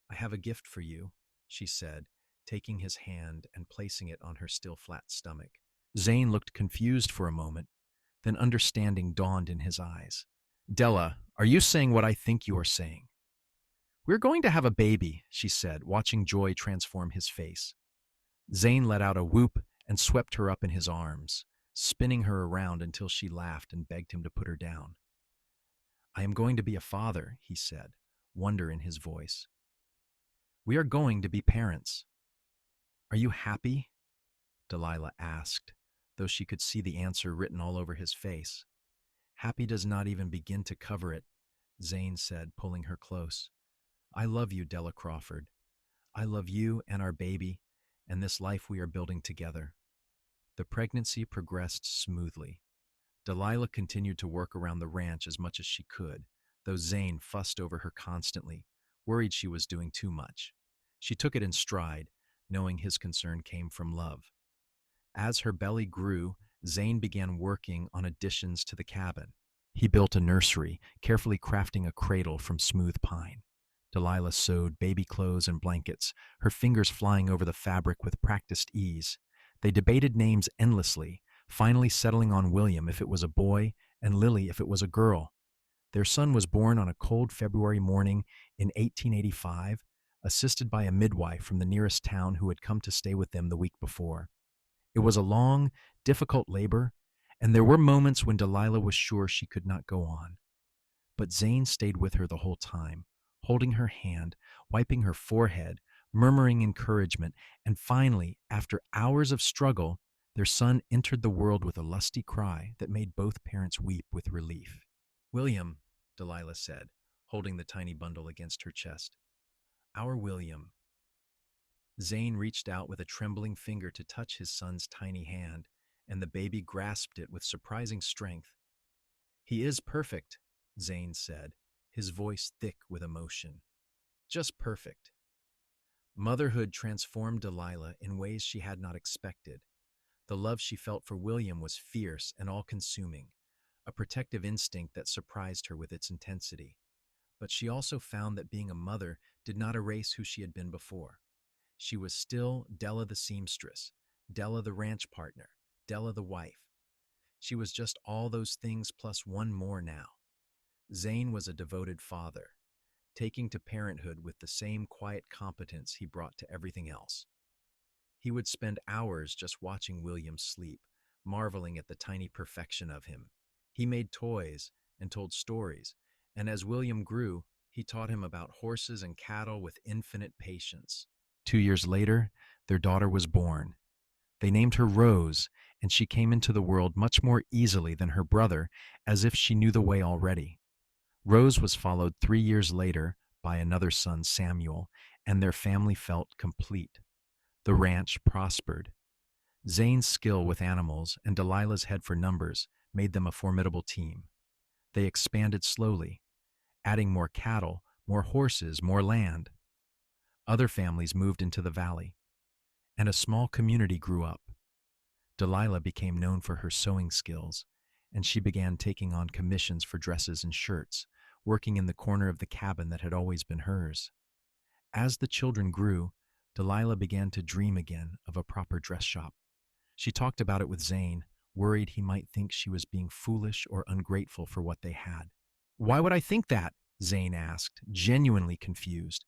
"I have a gift for you," she said, taking his hand and placing it on her still flat stomach. Zane looked confused for a moment, then understanding dawned in his eyes. "Della, are you saying what I think you are saying?" "We're going to have a baby," she said, watching joy transform his face. Zane let out a whoop and swept her up in his arms, spinning her around until she laughed and begged him to put her down. I am going to be a father, he said, wonder in his voice. We are going to be parents. Are you happy? Delilah asked, though she could see the answer written all over his face. Happy does not even begin to cover it, Zane said, pulling her close. I love you, Della Crawford. I love you and our baby and this life we are building together. The pregnancy progressed smoothly. Delilah continued to work around the ranch as much as she could, though Zane fussed over her constantly, worried she was doing too much. She took it in stride, knowing his concern came from love. As her belly grew, Zane began working on additions to the cabin. He built a nursery, carefully crafting a cradle from smooth pine. Delilah sewed baby clothes and blankets, her fingers flying over the fabric with practiced ease. They debated names endlessly, finally settling on William if it was a boy and Lily if it was a girl. Their son was born on a cold February morning in 1885, assisted by a midwife from the nearest town who had come to stay with them the week before. It was a long, difficult labor, and there were moments when Delilah was sure she could not go on. But Zane stayed with her the whole time, holding her hand, wiping her forehead, murmuring encouragement, and finally, after hours of struggle, their son entered the world with a lusty cry that made both parents weep with relief. William, Delilah said, holding the tiny bundle against her chest. Our William. Zane reached out with a trembling finger to touch his son's tiny hand, and the baby grasped it with surprising strength. He is perfect, Zane said, his voice thick with emotion. Just perfect. Motherhood transformed Delilah in ways she had not expected. The love she felt for William was fierce and all-consuming, a protective instinct that surprised her with its intensity. But she also found that being a mother did not erase who she had been before. She was still Della the seamstress, Della the ranch partner, Della the wife. She was just all those things plus one more now. Zane was a devoted father, taking to parenthood with the same quiet competence he brought to everything else. He would spend hours just watching William sleep, marveling at the tiny perfection of him. He made toys and told stories, and as William grew, he taught him about horses and cattle with infinite patience. 2 years later, their daughter was born. They named her Rose, and she came into the world much more easily than her brother, as if she knew the way already. Rose was followed 3 years later by another son, Samuel, and their family felt complete. The ranch prospered. Zane's skill with animals and Delilah's head for numbers made them a formidable team. They expanded slowly, adding more cattle, more horses, more land. Other families moved into the valley, and a small community grew up. Delilah became known for her sewing skills, and she began taking on commissions for dresses and shirts, working in the corner of the cabin that had always been hers. As the children grew, Delilah began to dream again of a proper dress shop. She talked about it with Zane, worried he might think she was being foolish or ungrateful for what they had. Why would I think that? Zane asked, genuinely confused.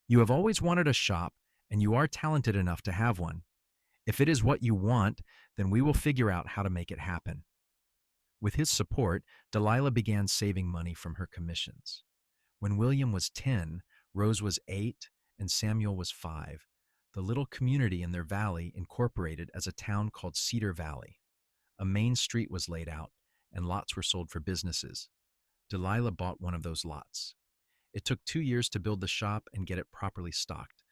You have always wanted a shop, and you are talented enough to have one. If it is what you want, then we will figure out how to make it happen. With his support, Delilah began saving money from her commissions. When William was 10, Rose was 8, and Samuel was 5. The little community in their valley incorporated as a town called Cedar Valley. A main street was laid out, and lots were sold for businesses. Delilah bought one of those lots. It took 2 years to build the shop and get it properly stocked,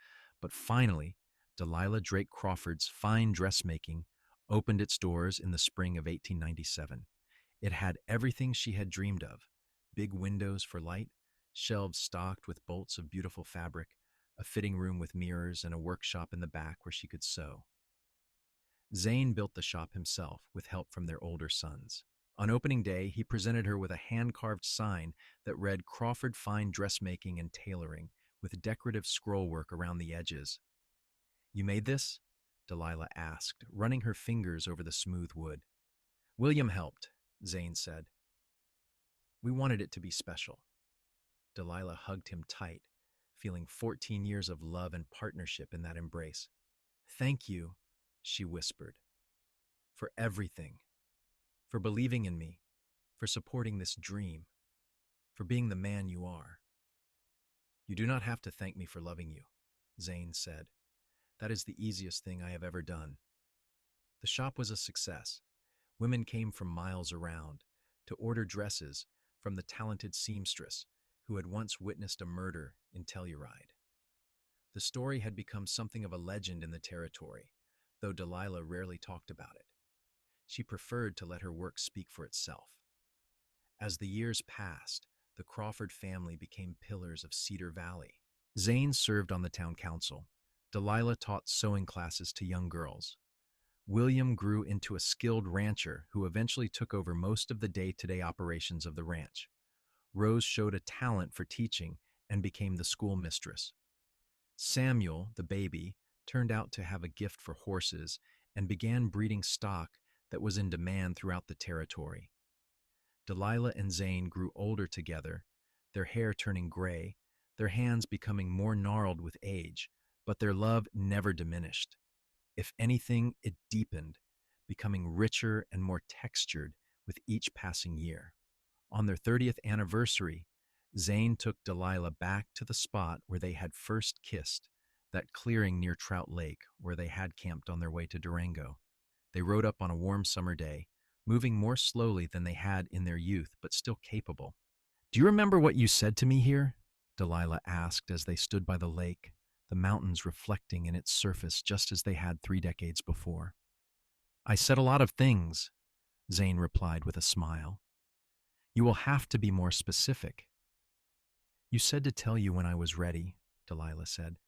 but finally, Delilah Drake Crawford's fine dressmaking opened its doors in the spring of 1897. It had everything she had dreamed of: big windows for light, shelves stocked with bolts of beautiful fabric, a fitting room with mirrors, and a workshop in the back where she could sew. Zane built the shop himself with help from their older sons. On opening day, he presented her with a hand-carved sign that read Crawford Fine Dressmaking and Tailoring, with decorative scrollwork around the edges. You made this? Delilah asked, running her fingers over the smooth wood. William helped, Zane said. We wanted it to be special. Delilah hugged him tight, feeling 14 years of love and partnership in that embrace. Thank you, she whispered. for everything, for believing in me, for supporting this dream, for being the man you are." "You do not have to thank me for loving you," Zane said. "That is the easiest thing I have ever done." The shop was a success. Women came from miles around to order dresses from the talented seamstress who had once witnessed a murder in Telluride. The story had become something of a legend in the territory, though Delilah rarely talked about it. She preferred to let her work speak for itself. As the years passed, the Crawford family became pillars of Cedar Valley. Zane served on the town council. Delilah taught sewing classes to young girls. William grew into a skilled rancher who eventually took over most of the day-to-day operations of the ranch. Rose showed a talent for teaching and became the school mistress. Samuel, the baby, turned out to have a gift for horses and began breeding stock that was in demand throughout the territory. Delilah and Zane grew older together, their hair turning gray, their hands becoming more gnarled with age, but their love never diminished. If anything, it deepened, becoming richer and more textured with each passing year. On their 30th anniversary, Zane took Delilah back to the spot where they had first kissed, that clearing near Trout Lake where they had camped on their way to Durango. They rode up on a warm summer day, moving more slowly than they had in their youth, but still capable. "Do you remember what you said to me here?" Delilah asked as they stood by the lake, the mountains reflecting in its surface just as they had 3 decades before. "I said a lot of things," Zane replied with a smile. "You will have to be more specific." "You said to tell you when I was ready," Delilah said.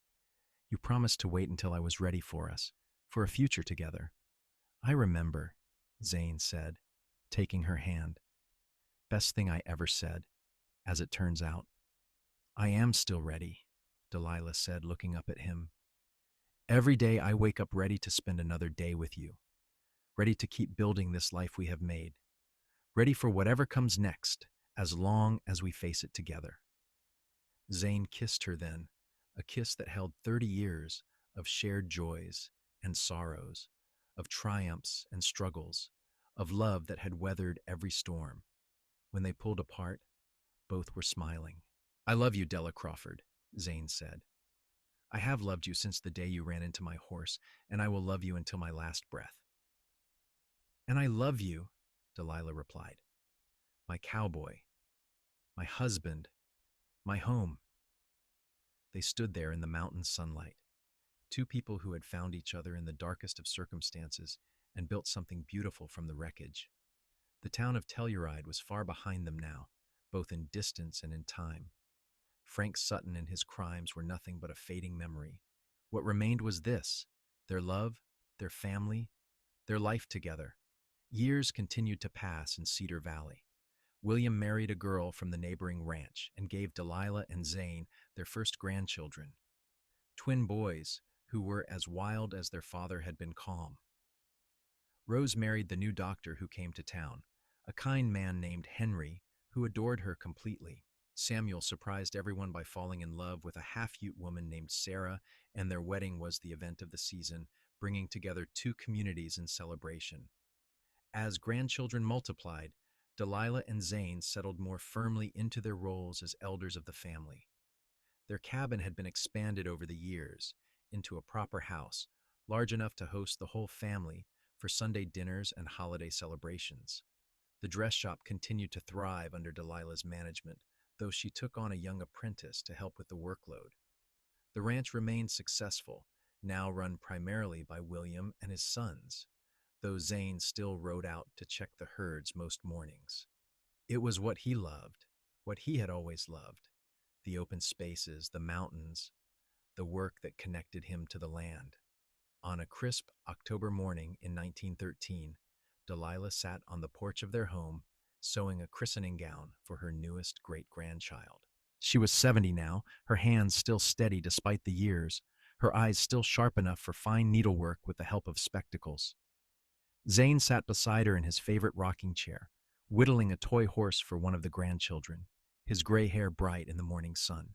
"You promised to wait until I was ready for us, for a future together." "I remember," Zane said, taking her hand. "Best thing I ever said, as it turns out." "I am still ready," Delilah said, looking up at him. "Every day I wake up ready to spend another day with you, ready to keep building this life we have made, ready for whatever comes next, as long as we face it together." Zane kissed her then, a kiss that held 30 years of shared joys and sorrows, of triumphs and struggles, of love that had weathered every storm. When they pulled apart, both were smiling. "I love you, Della Crawford," Zane said. "I have loved you since the day you ran into my horse, and I will love you until my last breath." "And I love you," Delilah replied. "My cowboy, my husband, my home." They stood there in the mountain sunlight, two people who had found each other in the darkest of circumstances and built something beautiful from the wreckage. The town of Telluride was far behind them now, both in distance and in time. Frank Sutton and his crimes were nothing but a fading memory. What remained was this: their love, their family, their life together. Years continued to pass in Cedar Valley. William married a girl from the neighboring ranch and gave Delilah and Zane their first grandchildren, twin boys who were as wild as their father had been calm. Rose married the new doctor who came to town, a kind man named Henry who adored her completely. Samuel surprised everyone by falling in love with a half-Ute woman named Sarah, and their wedding was the event of the season, bringing together two communities in celebration. As grandchildren multiplied, Delilah and Zane settled more firmly into their roles as elders of the family. Their cabin had been expanded over the years into a proper house, large enough to host the whole family for Sunday dinners and holiday celebrations. The dress shop continued to thrive under Delilah's management, though she took on a young apprentice to help with the workload. The ranch remained successful, now run primarily by William and his sons, though Zane still rode out to check the herds most mornings. It was what he loved, what he had always loved: the open spaces, the mountains, the work that connected him to the land. On a crisp October morning in 1913, Delilah sat on the porch of their home, sewing a christening gown for her newest great-grandchild. She was 70 now, her hands still steady despite the years, her eyes still sharp enough for fine needlework with the help of spectacles. Zane sat beside her in his favorite rocking chair, whittling a toy horse for one of the grandchildren, his gray hair bright in the morning sun.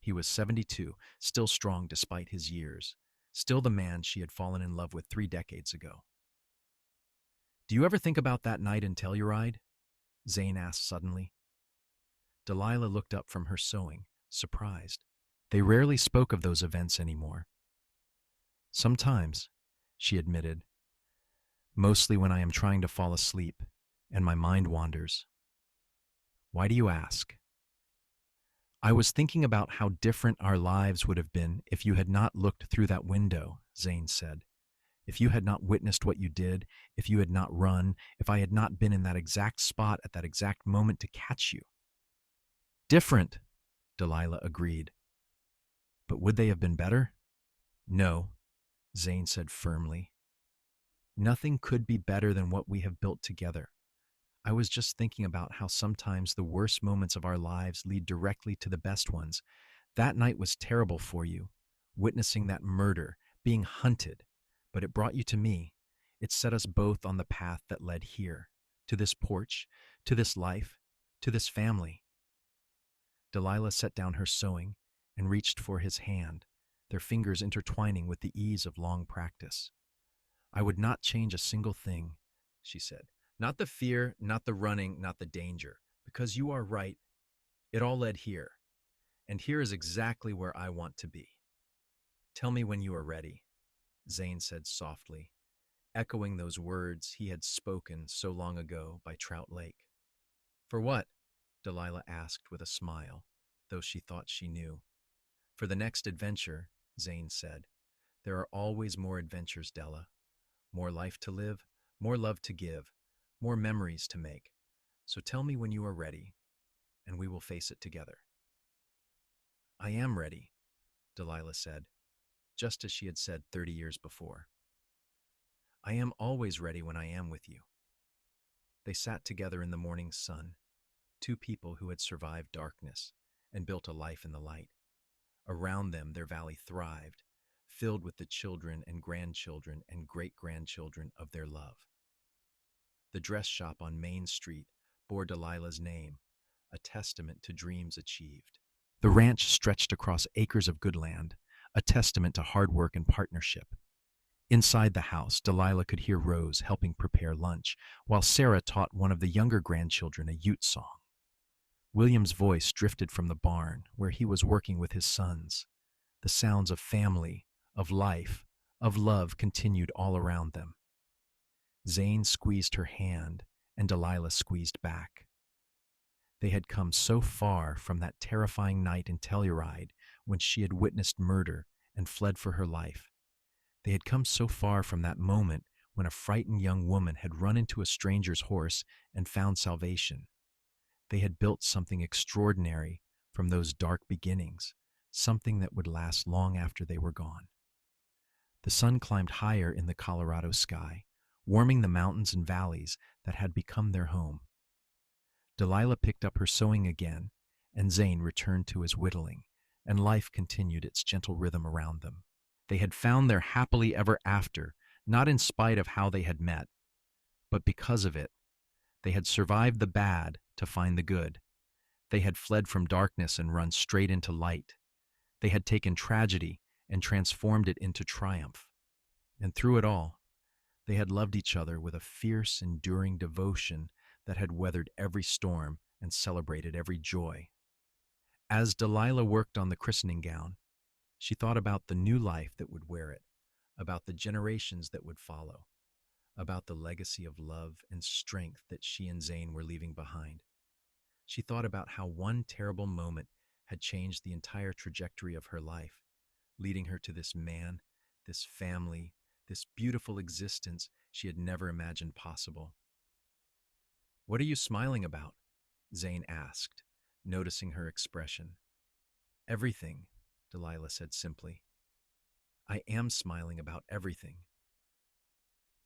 He was 72, still strong despite his years, still the man she had fallen in love with 3 decades ago. Do you ever think about that night in Telluride? Zane asked suddenly. Delilah looked up from her sewing, surprised. They rarely spoke of those events anymore. Sometimes, she admitted, mostly when I am trying to fall asleep and my mind wanders. Why do you ask? I was thinking about how different our lives would have been if you had not looked through that window, Zane said. If you had not witnessed what you did, if you had not run, if I had not been in that exact spot at that exact moment to catch you. Different, Delilah agreed. But would they have been better? No, Zane said firmly. Nothing could be better than what we have built together. I was just thinking about how sometimes the worst moments of our lives lead directly to the best ones. That night was terrible for you, witnessing that murder, being hunted, but it brought you to me. It set us both on the path that led here, to this porch, to this life, to this family. Delilah set down her sewing and reached for his hand, their fingers intertwining with the ease of long practice. I would not change a single thing, she said. Not the fear, not the running, not the danger, because you are right. It all led here, and here is exactly where I want to be. Tell me when you are ready, Zane said softly, echoing those words he had spoken so long ago by Trout Lake. For what? Delilah asked with a smile, though she thought she knew. For the next adventure, Zane said. There are always more adventures, Della. More life to live, more love to give, more memories to make. So tell me when you are ready, and we will face it together. I am ready, Delilah said, just as she had said 30 years before. I am always ready when I am with you. They sat together in the morning sun, two people who had survived darkness and built a life in the light. Around them, their valley thrived, filled with the children and grandchildren and great-grandchildren of their love. The dress shop on Main Street bore Delilah's name, a testament to dreams achieved. The ranch stretched across acres of good land, a testament to hard work and partnership. Inside the house, Delilah could hear Rose helping prepare lunch, while Sarah taught one of the younger grandchildren a Ute song. William's voice drifted from the barn, where he was working with his sons. The sounds of family, of life, of love continued all around them. Zane squeezed her hand, and Delilah squeezed back. They had come so far from that terrifying night in Telluride when she had witnessed murder and fled for her life. They had come so far from that moment when a frightened young woman had run into a stranger's horse and found salvation. They had built something extraordinary from those dark beginnings, something that would last long after they were gone. The sun climbed higher in the Colorado sky, warming the mountains and valleys that had become their home. Delilah picked up her sewing again, and Zane returned to his whittling, and life continued its gentle rhythm around them. They had found their happily ever after, not in spite of how they had met, but because of it. They had survived the bad to find the good. They had fled from darkness and run straight into light. They had taken tragedy and transformed it into triumph. And through it all, they had loved each other with a fierce, enduring devotion that had weathered every storm and celebrated every joy. As Delilah worked on the christening gown, she thought about the new life that would wear it, about the generations that would follow, about the legacy of love and strength that she and Zane were leaving behind. She thought about how one terrible moment had changed the entire trajectory of her life, leading her to this man, this family, this beautiful existence she had never imagined possible. "What are you smiling about?" Zane asked, noticing her expression. "Everything," Delilah said simply. "I am smiling about everything."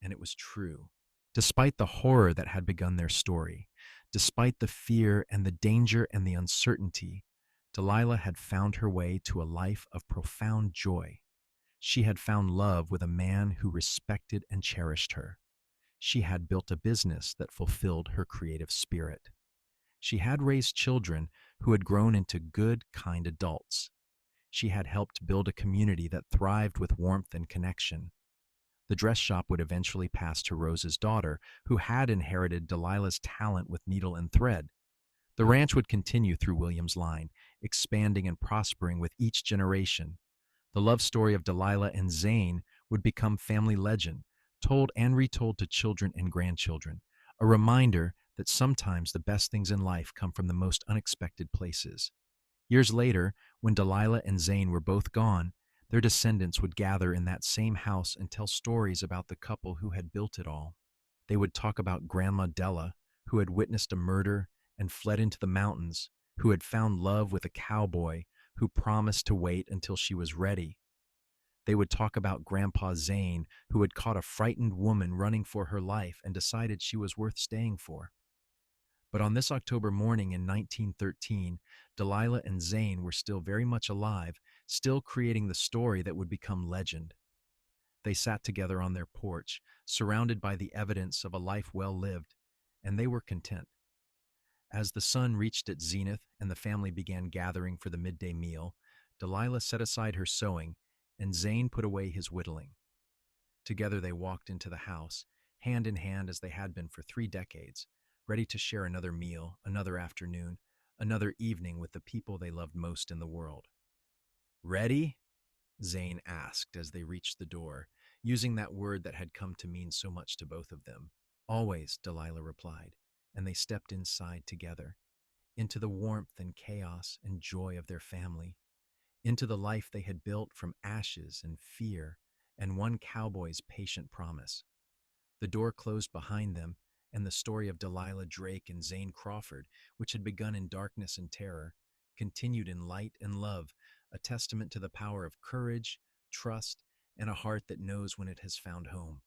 And it was true. Despite the horror that had begun their story, despite the fear and the danger and the uncertainty, Delilah had found her way to a life of profound joy. She had found love with a man who respected and cherished her. She had built a business that fulfilled her creative spirit. She had raised children who had grown into good, kind adults. She had helped build a community that thrived with warmth and connection. The dress shop would eventually pass to Rose's daughter, who had inherited Delilah's talent with needle and thread. The ranch would continue through William's line, expanding and prospering with each generation. The love story of Delilah and Zane would become family legend, told and retold to children and grandchildren, a reminder that sometimes the best things in life come from the most unexpected places. Years later, when Delilah and Zane were both gone, their descendants would gather in that same house and tell stories about the couple who had built it all. They would talk about Grandma Della, who had witnessed a murder and fled into the mountains, who had found love with a cowboy who promised to wait until she was ready. They would talk about Grandpa Zane, who had caught a frightened woman running for her life and decided she was worth staying for. But on this October morning in 1913, Delilah and Zane were still very much alive, still creating the story that would become legend. They sat together on their porch, surrounded by the evidence of a life well lived, and they were content. As the sun reached its zenith and the family began gathering for the midday meal, Delilah set aside her sewing, and Zane put away his whittling. Together they walked into the house, hand in hand as they had been for 3 decades, ready to share another meal, another afternoon, another evening with the people they loved most in the world. "Ready?" Zane asked as they reached the door, using that word that had come to mean so much to both of them. "Always," Delilah replied, and they stepped inside together, into the warmth and chaos and joy of their family, into the life they had built from ashes and fear and one cowboy's patient promise. The door closed behind them, and the story of Delilah Drake and Zane Crawford, which had begun in darkness and terror, continued in light and love, a testament to the power of courage, trust, and a heart that knows when it has found home.